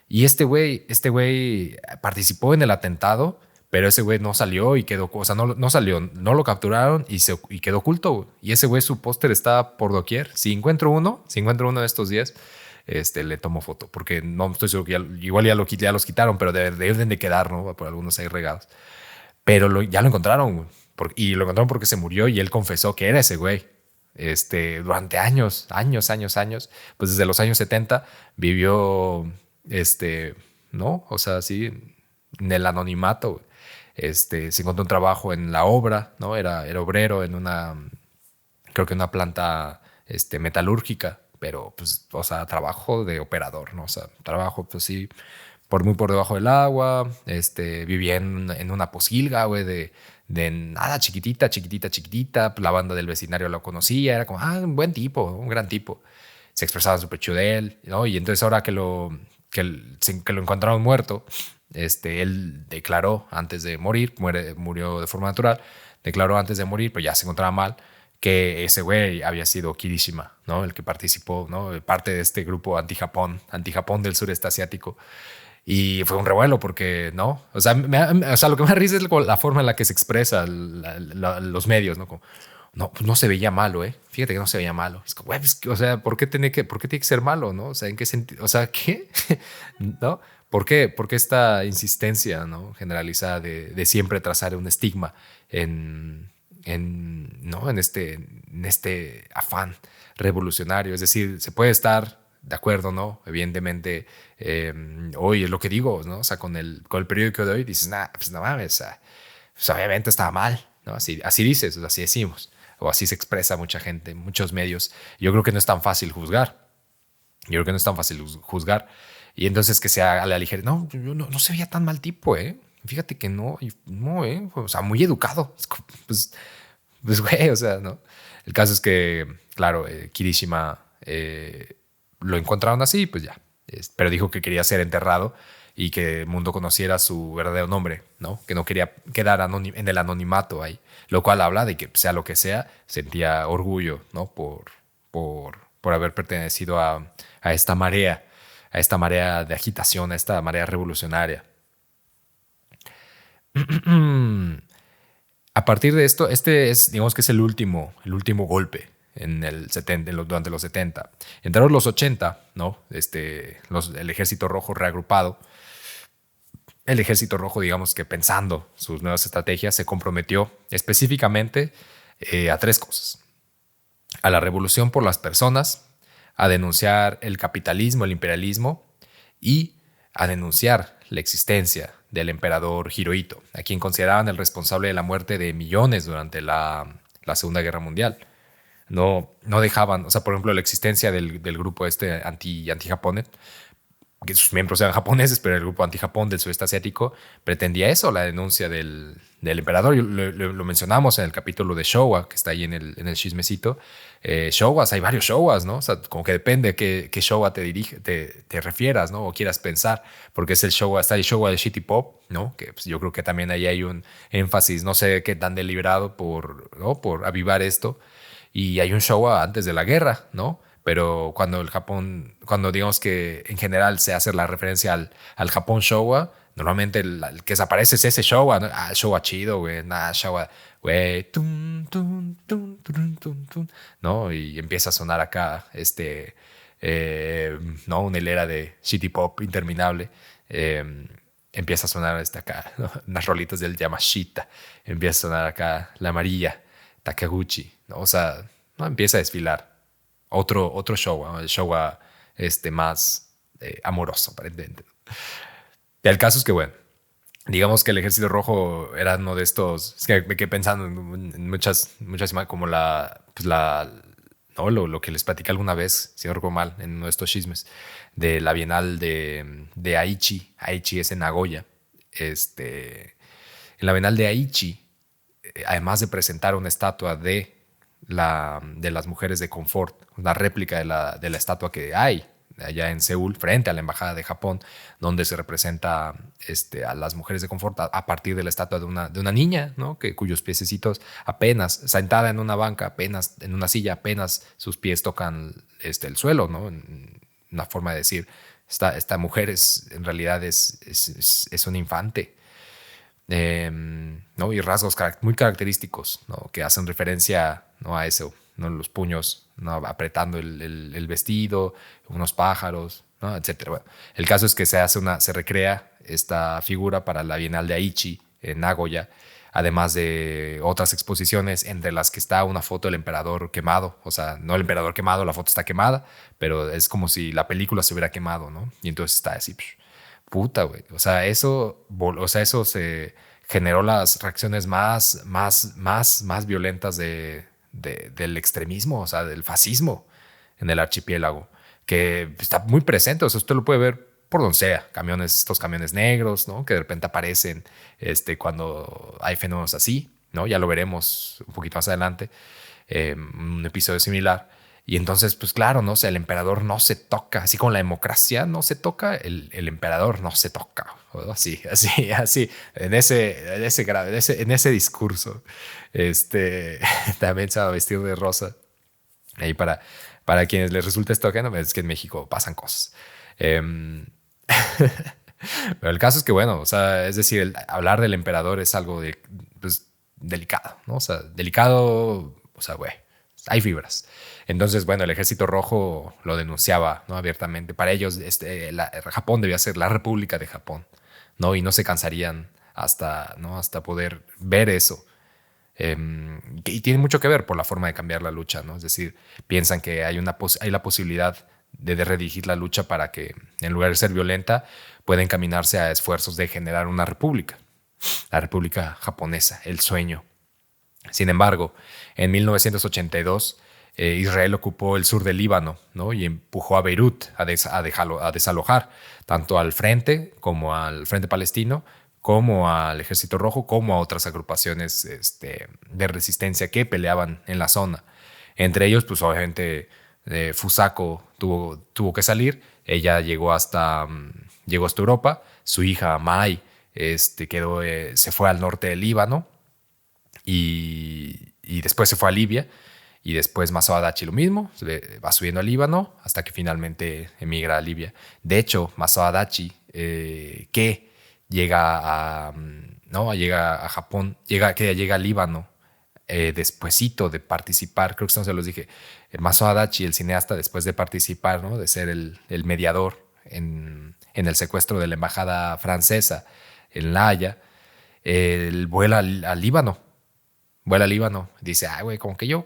Y este güey participó en el atentado, pero ese güey no salió y quedó, o sea, no salió, no lo capturaron y quedó oculto, güey. Y ese güey, su póster está por doquier. Si encuentro uno de estos días, le tomo foto, porque no estoy seguro que igual ya los quitaron, pero deben de quedar, ¿no? Por algunos ahí regados. Pero ya lo encontraron, güey. Y lo encontraron porque se murió y él confesó que era ese güey. Durante años, pues desde los años 70 vivió, ¿no? O sea, sí, en el anonimato. Se encontró un trabajo en la obra, ¿no? Era obrero creo que una planta metalúrgica, pero pues, o sea, trabajo de operador, ¿no? O sea, trabajo, pues sí, muy por debajo del agua, vivía en una posilga, güey, de nada, chiquitita. La banda del vecindario lo conocía, era como, un buen tipo, un gran tipo. Se expresaba súper chido de él, ¿no? Y entonces ahora que lo encontraron muerto, él declaró antes de morir, murió de forma natural, declaró antes de morir, pero ya se encontraba mal, que ese güey había sido Kirishima, ¿no? El que participó, ¿no? Parte de este grupo anti-Japón del sureste asiático. Y fue un revuelo porque, ¿no? O sea, lo que me da risa es la forma en la que se expresa los medios, ¿no? Como, no, pues no se veía malo, ¿eh? Fíjate que no se veía malo. Es como, güey, o sea, ¿por qué tiene que ser malo, no? O sea, ¿en qué sentido? O sea, ¿qué? ¿No? ¿Por qué esta insistencia, ¿no? Generalizada de siempre trazar un estigma ¿no? en este afán revolucionario? Es decir, se puede estar de acuerdo, ¿no? Evidentemente, hoy es lo que digo, ¿no? O sea, con el periódico de hoy dices, pues no mames, pues obviamente estaba mal, ¿no? Así dices, o sea, así decimos, o así se expresa mucha gente, muchos medios. Yo creo que no es tan fácil juzgar. Y entonces que sea a la ligera, no se veía tan mal tipo, ¿eh? Fíjate que no, o sea, muy educado. Pues, güey, o sea, ¿no? El caso es que, claro, Kirishima lo encontraron así, pues ya. Pero dijo que quería ser enterrado y que el mundo conociera su verdadero nombre, ¿no? Que no quería quedar en el anonimato ahí. Lo cual habla de que, sea lo que sea, sentía orgullo, ¿no? Por haber pertenecido a esta marea de agitación, a esta marea revolucionaria. A partir de esto, digamos que es el último golpe durante los 70. Entraron los 80, ¿no? El Ejército Rojo reagrupado. El Ejército Rojo, digamos que pensando sus nuevas estrategias, se comprometió específicamente a 3 cosas. A la revolución por las personas, a denunciar el capitalismo, el imperialismo y a denunciar la existencia del emperador Hirohito, a quien consideraban el responsable de la muerte de millones durante la Segunda Guerra Mundial. No dejaban, o sea, por ejemplo, la existencia del grupo anti-japonés, que sus miembros eran japoneses, pero el grupo anti-Japón del sudeste asiático pretendía eso, la denuncia del emperador. Lo mencionamos en el capítulo de Showa, que está ahí en el chismecito. Showas, hay varios Showas, ¿no? O sea, como que depende qué Showa te refieras, ¿no? O quieras pensar, porque es el Showa, está el Showa de Shitty Pop, ¿no? Que pues, yo creo que también ahí hay un énfasis, no sé qué tan deliberado ¿no? Por avivar esto. Y hay un Showa antes de la guerra, ¿no? Pero cuando el Japón, cuando digamos que en general se hace la referencia al Japón Showa, normalmente el que desaparece es ese Showa, ¿no? Ah, Showa chido, güey, nada, Showa, güey, ¿no? Y empieza a sonar acá, ¿no? Una hilera de shitty pop interminable. Empieza a sonar acá, ¿no? Unas rolitas del Yamashita, empieza a sonar acá la amarilla, Takaguchi, ¿no? O sea, ¿no? Empieza a desfilar otro show, ¿no? El show más amoroso, aparentemente. Y el caso es que, bueno, digamos que el Ejército Rojo era uno de estos. Es que me quedé pensando en muchas imágenes, como ¿no? Lo que les platicé alguna vez, si no recuerdo mal, en uno de estos chismes, de la Bienal de Aichi. Aichi es en Nagoya. En la Bienal de Aichi, además de presentar una estatua de las mujeres de confort, una réplica de la estatua que hay allá en Seúl, frente a la Embajada de Japón, donde se representa a las mujeres de confort a partir de la estatua de una niña, ¿no? Cuyos piececitos apenas, sentada en una banca, apenas, en una silla, apenas sus pies tocan el suelo, ¿no? Una forma de decir, esta mujer en realidad es un infante. ¿No? Y rasgos muy característicos, ¿no? Que hacen referencia, ¿no? A eso, ¿no? Los puños, ¿no? Apretando el vestido, unos pájaros, ¿no? Etcétera. Bueno, el caso es que se recrea esta figura para la Bienal de Aichi en Nagoya, además de otras exposiciones entre las que está una foto del emperador quemado. O sea, no el emperador quemado, la foto está quemada, pero es como si la película se hubiera quemado, ¿no? Y entonces está así, puta, güey. Eso se generó las reacciones más violentas del extremismo, o sea, del fascismo en el archipiélago, que está muy presente. O sea, usted lo puede ver por donde sea. Estos camiones negros, ¿no? Que de repente aparecen cuando hay fenómenos así, ¿no? Ya lo veremos un poquito más adelante, un episodio similar. Y entonces, pues claro, ¿no? O sea, el emperador no se toca, así como la democracia no se toca, el emperador no se toca. Así, en ese grado, en ese discurso. También se va a vestir de rosa. Ahí para quienes les resulte esto, no, es que en México pasan cosas. Pero el caso es que, bueno, o sea, es decir, hablar del emperador es algo pues, delicado, ¿no? O sea, delicado, o sea, güey, hay fibras. Entonces, bueno, el Ejército Rojo lo denunciaba, ¿no? Abiertamente. Para ellos, Japón debía ser la República de Japón, ¿no? Y no se cansarían ¿no? hasta poder ver eso. Y tiene mucho que ver por la forma de cambiar la lucha, ¿no? Es decir, piensan que hay la posibilidad de redirigir la lucha para que, en lugar de ser violenta, pueda encaminarse a esfuerzos de generar una república, la república japonesa, el sueño. Sin embargo, en 1982, Israel ocupó el sur del Líbano, ¿no? Y empujó a Beirut a desalojar tanto al frente como al Frente Palestino, como al Ejército Rojo, como a otras agrupaciones de resistencia que peleaban en la zona. Entre ellos, pues obviamente Fusako tuvo que salir. Ella llegó hasta Europa. Su hija Mai se fue al norte del Líbano y después se fue a Libia. Y después Masao Adachi lo mismo, va subiendo al Líbano hasta que finalmente emigra a Libia. De hecho, Masao Adachi, que llega a Japón, llega al Líbano despuesito de participar, creo que esto no se los dije, Masao Adachi, el cineasta, después de participar, ¿no? De ser el mediador en el secuestro de la embajada francesa en La Haya, él vuela al Líbano. Vuela al Líbano, dice, güey, como que yo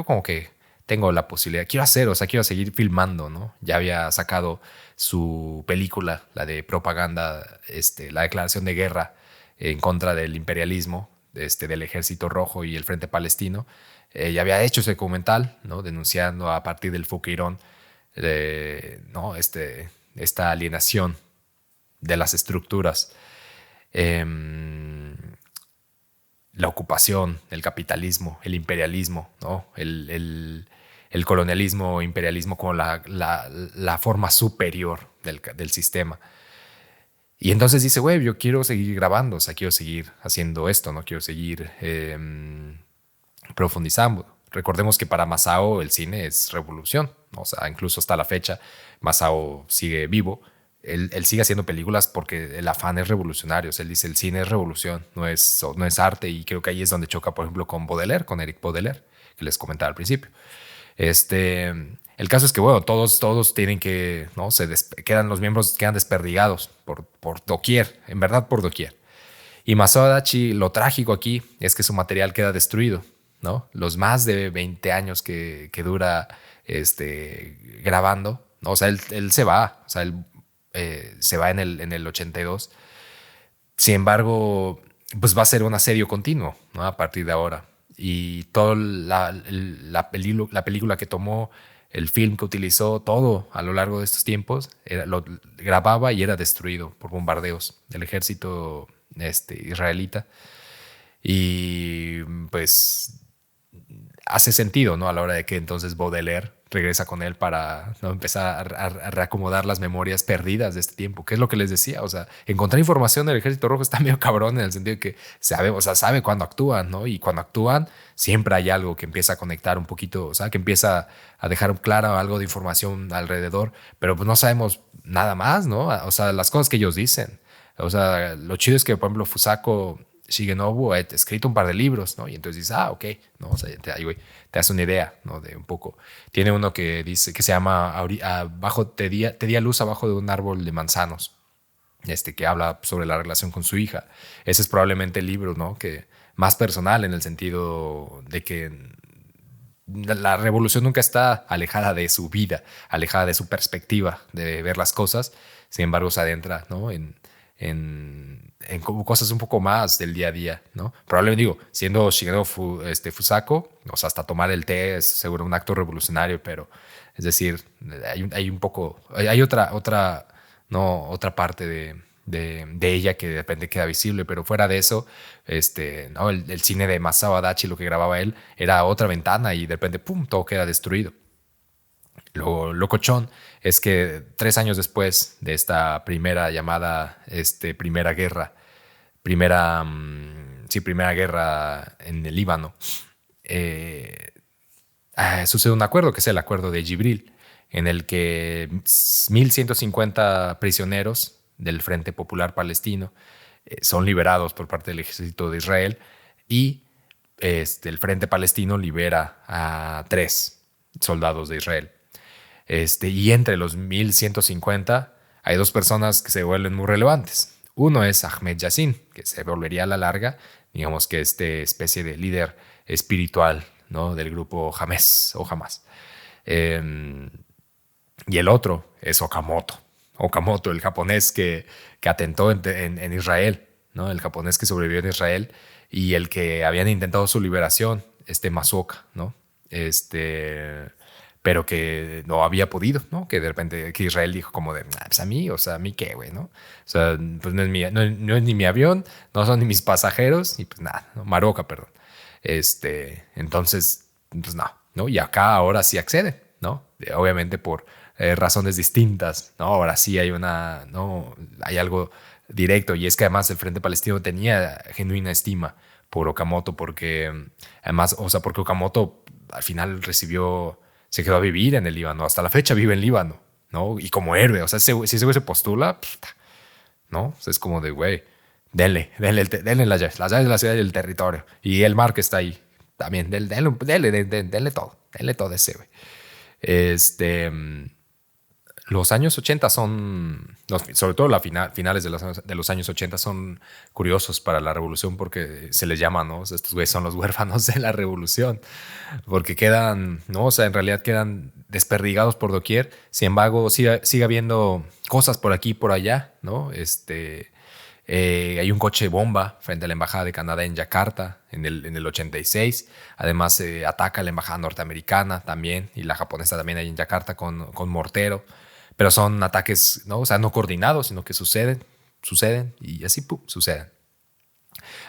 como que tengo la posibilidad, quiero seguir filmando, ¿no? Ya había sacado su película, la de propaganda, la declaración de guerra en contra del imperialismo, del Ejército Rojo y el Frente Palestino. Ya había hecho ese documental, ¿no? Denunciando a partir del Fuquirón, ¿no? esta alienación de las estructuras, la ocupación, el capitalismo, el imperialismo, ¿no? El colonialismo, imperialismo como la forma superior del sistema. Y entonces dice, güey, yo quiero seguir grabando, o sea, quiero seguir haciendo esto, ¿no? Quiero seguir profundizando. Recordemos que para Masao el cine es revolución, ¿no? O sea, incluso hasta la fecha Masao sigue vivo. Él sigue haciendo películas porque el afán es revolucionario. O sea, él dice, el cine es revolución, no es arte. Y creo que ahí es donde choca, por ejemplo, con Baudelaire, con Eric Baudelaire, que les comentaba al principio. El caso es que, bueno, todos tienen que, ¿no? Los miembros quedan desperdigados por doquier, en verdad por doquier. Y Masao Adachi, lo trágico aquí es que su material queda destruido, ¿no? Los más de 20 años que dura grabando, ¿no? O sea, él se va, o sea, él se va en el 82. Sin embargo, pues va a ser un asedio continuo, ¿no? A partir de ahora. Y toda la película que tomó, el film que utilizó, todo a lo largo de estos tiempos, lo grababa y era destruido por bombardeos del ejército israelita. Y pues hace sentido, ¿no? A la hora de que entonces Baudelaire regresa con él para, ¿no? Empezar a reacomodar las memorias perdidas de este tiempo, que es lo que les decía. O sea, encontrar información del Ejército Rojo está medio cabrón en el sentido de que sabe cuándo actúan, ¿no? Y cuando actúan, siempre hay algo que empieza a conectar un poquito, o sea, que empieza a dejar claro algo de información alrededor, pero pues no sabemos nada más, ¿no? O sea, las cosas que ellos dicen. O sea, lo chido es que, por ejemplo, Fusako Shigenobu ha escrito un par de libros, ¿no? Y entonces dices, ok, ¿no? O sea, te hace una idea, ¿no? De un poco. Tiene uno que dice, que se llama te di a luz abajo de un árbol de manzanos, que habla sobre la relación con su hija. Ese es probablemente el libro, ¿no? Que más personal en el sentido de que la revolución nunca está alejada de su vida, alejada de su perspectiva de ver las cosas. Sin embargo, se adentra, ¿no? En cosas un poco más del día a día, ¿no? Probablemente digo, siendo Shigeru Fusako, o sea, hasta tomar el té es seguro un acto revolucionario, pero es decir, hay un poco, hay otra parte de ella que de repente queda visible, pero fuera de eso, ¿no? El cine de Masao Adachi, lo que grababa él, era otra ventana y de repente, pum, todo queda destruido. Lo locochón es que 3 años después de esta primera llamada, primera guerra, primera guerra en el Líbano, sucede un acuerdo que es el acuerdo de Gibril, en el que 1.150 prisioneros del Frente Popular Palestino son liberados por parte del ejército de Israel y el Frente Palestino libera a 3 soldados de Israel. Y entre los 1.150 hay 2 personas que se vuelven muy relevantes. Uno es Ahmed Yassin, que se volvería a la larga, digamos que especie de líder espiritual, ¿no? Del grupo Hamas o Hamas. Y el otro es Okamoto. Okamoto, el japonés que atentó en Israel, ¿no? El japonés que sobrevivió en Israel y el que habían intentado su liberación, Masuoka, ¿no? Pero que no había podido, ¿no? Que de repente que Israel dijo como de, pues a mí, o sea, ¿a mí qué, güey, no? O sea, pues no es ni mi avión, no son ni mis pasajeros, y pues nada, ¿no? Maroca, perdón. Entonces, pues no, y acá ahora sí accede, ¿no? Obviamente por razones distintas, ¿no? Ahora sí hay algo directo, y es que además el Frente Palestino tenía genuina estima por Okamoto, porque además, o sea, porque Okamoto al final se quedó a vivir en el Líbano, hasta la fecha vive en Líbano, ¿no? Y como héroe, o sea, si ese güey se postula, ¿no? O sea, es como de, güey, denle las llaves de la ciudad y del territorio. Y el mar que está ahí, también, denle todo a ese güey. Los años 80 sobre todo finales de los años 80 son curiosos para la revolución porque se les llama, ¿no? O sea, estos güeyes son los huérfanos de la revolución porque quedan, ¿no? O sea, en realidad quedan desperdigados por doquier. Sin embargo, sigue habiendo cosas por aquí y por allá, ¿no? Hay un coche bomba frente a la embajada de Canadá en Yakarta en el 86. Además, ataca a la embajada norteamericana también y la japonesa también ahí en Yakarta con mortero. pero son ataques, ¿no? O sea, no coordinados, sino que suceden y así, ¡pum!, suceden.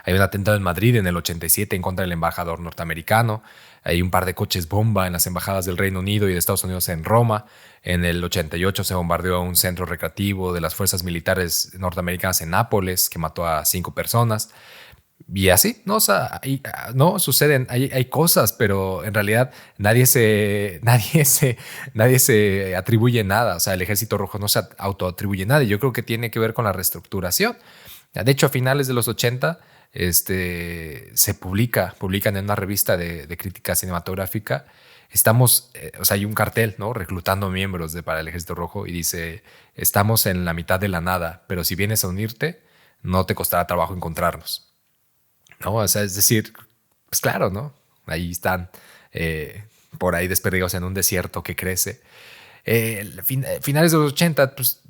Hay un atentado en Madrid en el 87 en contra del embajador norteamericano. Hay un par de coches bomba en las embajadas del Reino Unido y de Estados Unidos en Roma. En el 88 se bombardeó un centro recreativo de las fuerzas militares norteamericanas en Nápoles, que mató a 5 personas. Y así, ¿no? O sea, no suceden, hay cosas, pero en realidad nadie se atribuye nada. O sea, el Ejército Rojo no se autoatribuye nada. Y yo creo que tiene que ver con la reestructuración. De hecho, a finales de los 80 se publican en una revista de crítica cinematográfica. O sea, hay un cartel, ¿no? Reclutando miembros para el Ejército Rojo y dice, estamos en la mitad de la nada, pero si vienes a unirte, no te costará trabajo encontrarnos. ¿No? O sea, es decir, pues claro, ¿no? Ahí están por ahí desperdigados en un desierto que crece. Finales de los 80, pues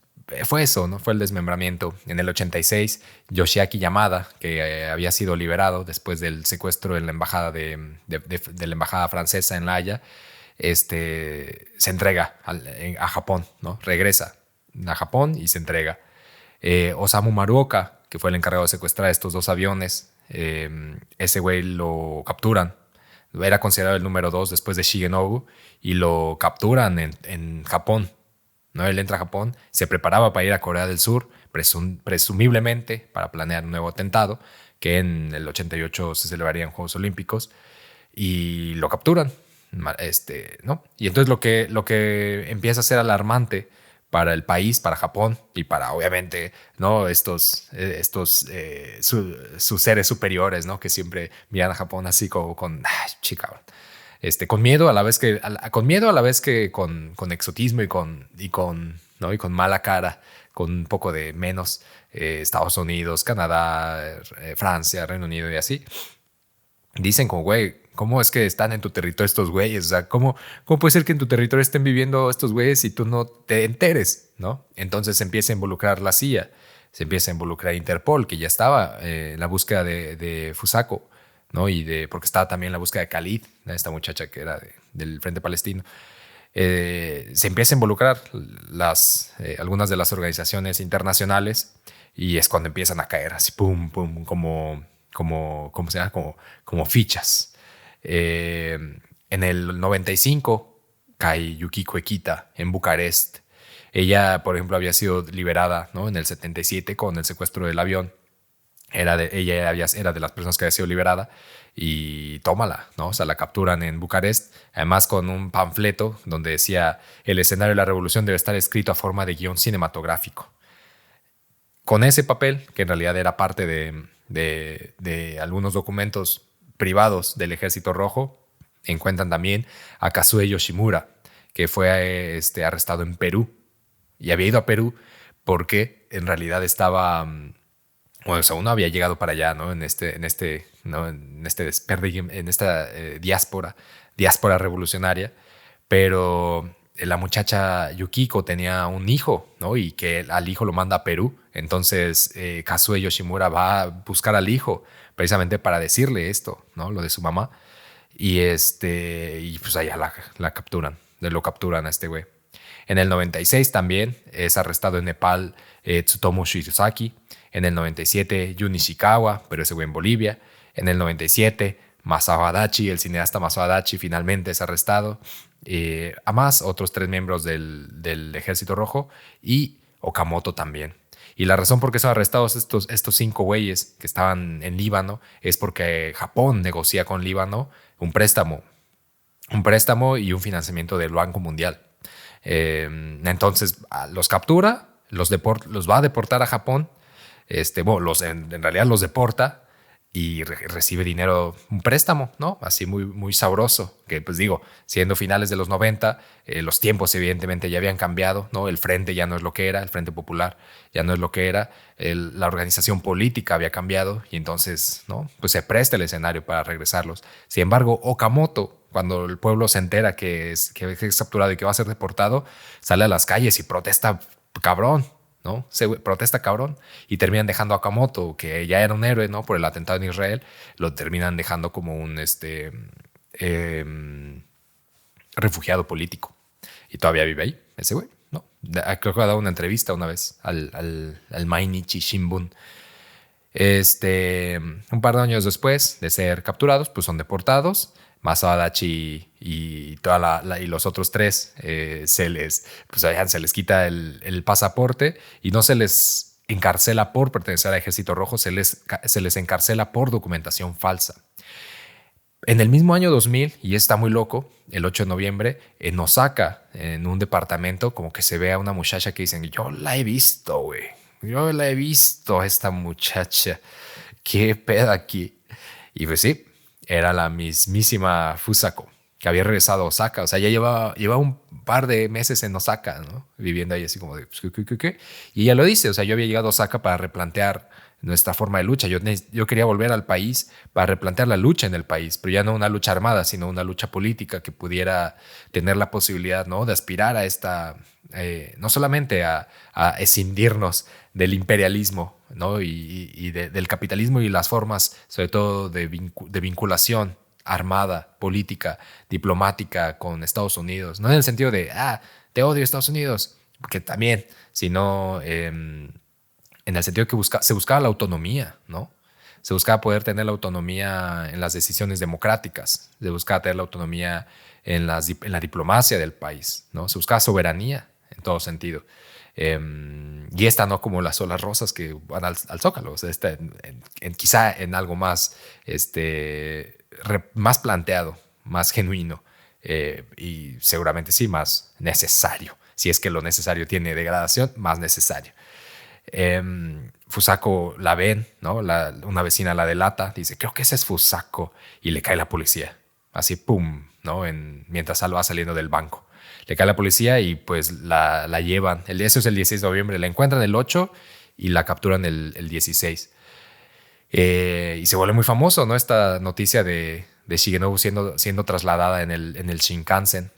fue eso, ¿no? Fue el desmembramiento. En el 86, Yoshiaki Yamada, que había sido liberado después del secuestro en la embajada de la embajada francesa en La Haya, se entrega a Japón, ¿no? Regresa a Japón y se entrega. Osamu Maruoka, que fue el encargado de secuestrar estos 2 aviones, ese güey lo capturan. Era considerado el número 2 después de Shigenobu y lo capturan en Japón, ¿no? Él entra a Japón, se preparaba para ir a Corea del Sur, presumiblemente para planear un nuevo atentado, que en el 88 se celebrarían Juegos Olímpicos, y lo capturan, ¿no? Y entonces lo que empieza a ser alarmante para el país, para Japón y para, obviamente, ¿no? Sus seres superiores, ¿no? Que siempre miran a Japón así como con, chica, con miedo a la vez que con exotismo ¿no? Y con mala cara, con un poco de menos. Estados Unidos, Canadá, Francia, Reino Unido y así dicen como, güey, ¿cómo es que están en tu territorio estos güeyes? O sea, ¿cómo puede ser que en tu territorio estén viviendo estos güeyes y tú no te enteres, ¿no? Entonces se empieza a involucrar la CIA, se empieza a involucrar Interpol, que ya estaba en la búsqueda de Fusako, ¿no? Porque estaba también en la búsqueda de Khalid, esta muchacha que era del Frente Palestino. Se empieza a involucrar algunas de las organizaciones internacionales y es cuando empiezan a caer así, pum, pum, ¿cómo se llama? Como fichas. En el 95 cae Yukiko Ekita en Bucarest. Ella, por ejemplo, había sido liberada, ¿no? En el 77 con el secuestro del avión. Ella era de las personas que había sido liberada y tómala, ¿no? O sea, la capturan en Bucarest, además con un panfleto donde decía el escenario de la revolución debe estar escrito a forma de guión cinematográfico. Con ese papel, que en realidad era parte de algunos documentos privados del Ejército Rojo, encuentran también a Kazue Yoshimura, que fue arrestado en Perú. Y había ido a Perú porque en realidad estaba... Bueno, o sea, uno había llegado para allá, ¿no? En esta diáspora revolucionaria, pero la muchacha Yukiko tenía un hijo, ¿no? Y que al hijo lo manda a Perú. Entonces, Kazue Yoshimura va a buscar al hijo precisamente para decirle esto, ¿no? Lo de su mamá. Y pues allá lo capturan a este güey. En el 96 también es arrestado en Nepal Tsutomu Shizaki. En el 97 Jun Ishikawa, pero ese güey en Bolivia. En el 97 Masao Adachi, el cineasta Masao Adachi, finalmente es arrestado. A más otros 3 miembros del Ejército Rojo y Okamoto también. Y la razón por qué son arrestados estos 5 güeyes que estaban en Líbano es porque Japón negocia con Líbano un préstamo y un financiamiento del Banco Mundial. Entonces los captura, los va a deportar a Japón. En realidad los deporta y recibe dinero, un préstamo, ¿no? Así muy, muy sabroso, que pues digo, siendo finales de los 90, los tiempos evidentemente ya habían cambiado, ¿no? El frente ya no es lo que era, el Frente Popular ya no es lo que era, la organización política había cambiado y entonces, ¿no? Pues se presta el escenario para regresarlos. Sin embargo, Okamoto, cuando el pueblo se entera que es capturado y que va a ser deportado, sale a las calles y protesta cabrón, ¿no? Se protesta cabrón y terminan dejando a Okamoto, que ya era un héroe, ¿no? Por el atentado en Israel, lo terminan dejando como un refugiado político y todavía vive ahí ese güey, ¿no? Creo que ha dado una entrevista una vez al Mainichi Shimbun. Un par de años después de ser capturados, pues son deportados. Masao Adachi y los otros tres se les quita el pasaporte y no se les encarcela por pertenecer al Ejército Rojo, se les encarcela por documentación falsa. En el mismo año 2000, y está muy loco, el 8 de noviembre, en Osaka, en un departamento, como que se ve a una muchacha que dicen, yo la he visto, güey. Yo la he visto, esta muchacha. ¿Qué pedo aquí? Y pues sí, era la mismísima Fusako, que había regresado a Osaka. O sea, ya llevaba un par de meses en Osaka, ¿no? Viviendo ahí así como de, ¿qué? Y ella lo dice, o sea, yo había llegado a Osaka para replantear nuestra forma de lucha. Yo quería volver al país para replantear la lucha en el país, pero ya no una lucha armada, sino una lucha política que pudiera tener la posibilidad, ¿no?, de aspirar a esta, no solamente a escindirnos del imperialismo, ¿no?, y del capitalismo y las formas, sobre todo de vinculación armada, política, diplomática con Estados Unidos, no en el sentido de, te odio Estados Unidos, que también, sino en el sentido que se buscaba la autonomía, ¿no? Se buscaba poder tener la autonomía en las decisiones democráticas, se buscaba tener la autonomía en la diplomacia del país, ¿no? Se buscaba soberanía en todo sentido. Y esta no como las olas rosas que van al Zócalo, o sea, quizá en algo más, más planteado, más genuino, y seguramente sí más necesario. Si es que lo necesario tiene degradación, más necesario. Fusako la ven, ¿no? Una vecina la delata, dice, creo que ese es Fusako, y le cae la policía, así pum, ¿no? Mientras va saliendo del banco. Le cae la policía y pues la llevan. Eso es el 16 de noviembre, la encuentran el 8 y la capturan el 16. Y se vuelve muy famoso, ¿no?, esta noticia de Shigenobu siendo trasladada en el Shinkansen.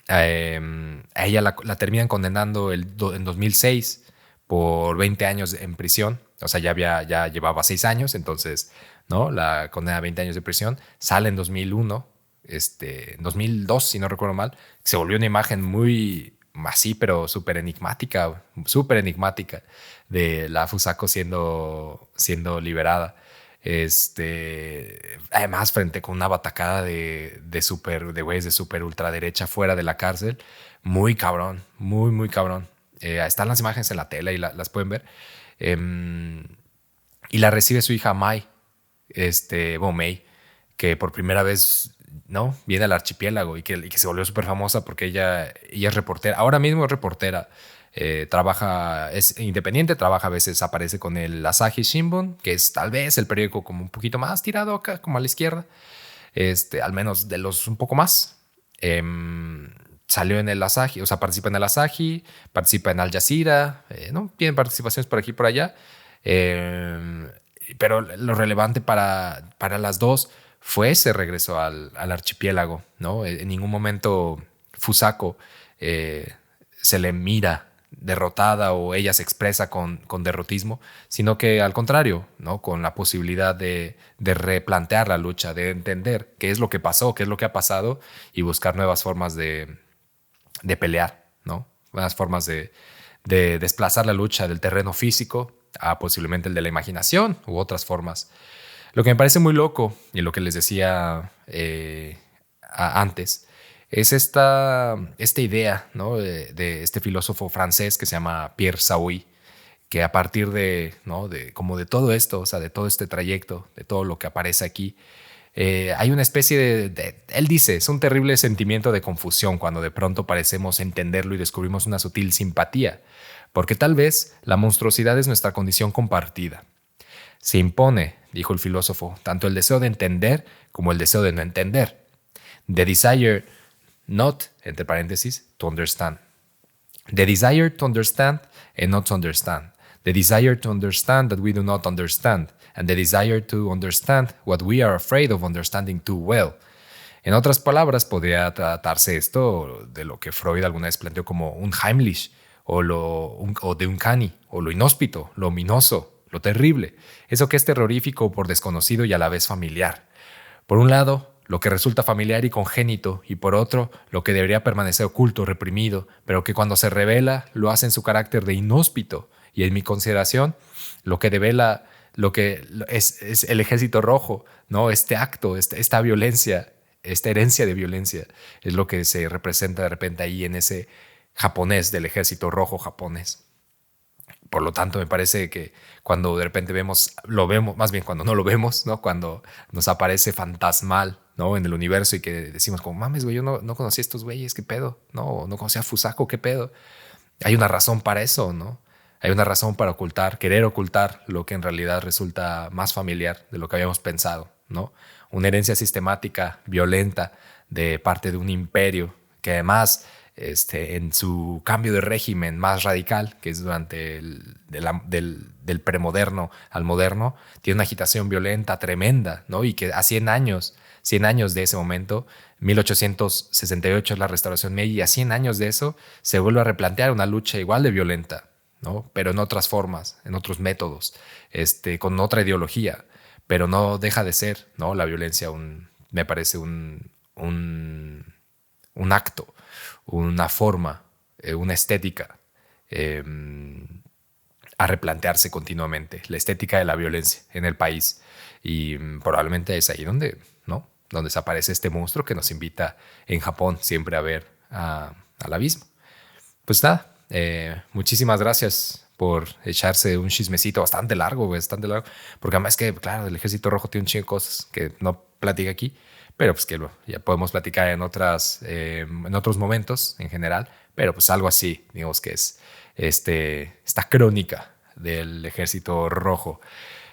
A ella la terminan condenando en 2006 por 20 años en prisión. O sea, ya llevaba 6 años, entonces, ¿no?, la condena a 20 años de prisión. Sale en 2001, en 2002, si no recuerdo mal. Se volvió una imagen muy así, pero súper enigmática de la Fusako siendo liberada. Además, frente con una batacada de güeyes de super ultraderecha fuera de la cárcel. Muy cabrón, muy cabrón. Están las imágenes en la tele y las pueden ver. Y la recibe su hija Mai, Mei, que por primera vez, ¿no?, viene al archipiélago y que se volvió súper famosa porque ella es reportera. Ahora mismo es reportera. Es independiente, trabaja a veces, aparece con el Asahi Shimbun, que es tal vez el periódico como un poquito más tirado acá, como a la izquierda, al menos de los un poco más. Salió en el Asahi, o sea, participa en el Asahi, participa en Al Jazeera, ¿no? Tiene participaciones por aquí y por allá. Pero lo relevante para las dos fue ese regreso al archipiélago, ¿no? En ningún momento Fusako se le mira derrotada o ella se expresa con derrotismo, sino que al contrario, ¿no?, con la posibilidad de replantear la lucha, de entender qué es lo que pasó, qué es lo que ha pasado y buscar nuevas formas de pelear, ¿no? Nuevas formas de desplazar la lucha del terreno físico a posiblemente el de la imaginación u otras formas. Lo que me parece muy loco, y lo que les decía antes, es esta idea, ¿no?, de este filósofo francés que se llama Pierre Saoui, que a partir ¿no?, como de todo esto, o sea, de todo este trayecto, de todo lo que aparece aquí, hay una especie él dice, es un terrible sentimiento de confusión cuando de pronto parecemos entenderlo y descubrimos una sutil simpatía, porque tal vez la monstruosidad es nuestra condición compartida. Se impone, dijo el filósofo, tanto el deseo de entender como el deseo de no entender. The desire not, entre paréntesis, to understand. The desire to understand and not to understand. The desire to understand that we do not understand. And the desire to understand what we are afraid of understanding too well. En otras palabras, podría tratarse esto de lo que Freud alguna vez planteó como un Heimlich, o de un Uncanny, o lo inhóspito, lo ominoso, lo terrible. Eso que es terrorífico por desconocido y a la vez familiar. Por un lado, lo que resulta familiar y congénito, y por otro, lo que debería permanecer oculto, reprimido, pero que cuando se revela lo hace en su carácter de inhóspito. Y en mi consideración, lo que devela lo que es el Ejército Rojo, ¿no? Este acto, esta violencia, esta herencia de violencia, es lo que se representa de repente ahí en ese japonés del Ejército Rojo japonés. Por lo tanto, me parece que cuando de repente lo vemos, más bien cuando no lo vemos, ¿no? Cuando nos aparece fantasmal, ¿no? En el universo y que decimos como, mames, güey, yo no conocía a estos güeyes, ¿qué pedo? No conocía a Fusako, ¿qué pedo? Hay una razón para eso, ¿no? Hay una razón para querer ocultar lo que en realidad resulta más familiar de lo que habíamos pensado, ¿no? Una herencia sistemática, violenta, de parte de un imperio que además en su cambio de régimen más radical, que es durante del premoderno al moderno, tiene una agitación violenta tremenda, ¿no? Y que a 100 años de ese momento, 1868 es la restauración Meiji, y a 100 años de eso se vuelve a replantear una lucha igual de violenta, ¿no? Pero en otras formas, en otros métodos, con otra ideología, pero no deja de ser, ¿no? La violencia me parece un acto, una forma, una estética eh, a replantearse continuamente, la estética de la violencia en el país. Y probablemente es ahí donde, ¿no? Donde desaparece este monstruo que nos invita en Japón siempre a ver al abismo. Pues nada, muchísimas gracias por echarse un chismecito bastante largo, bastante largo, porque además que, claro, el Ejército Rojo tiene un chingo de cosas que no platica aquí, pero pues que ya podemos platicar en otros momentos en general, pero pues algo así, digamos que es esta crónica del Ejército Rojo.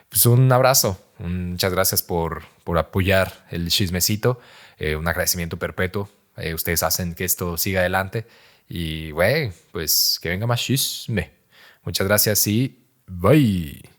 Pues un abrazo, muchas gracias por apoyar el chismecito, un agradecimiento perpetuo. Ustedes hacen que esto siga adelante y, güey, pues que venga más chisme. Muchas gracias y bye.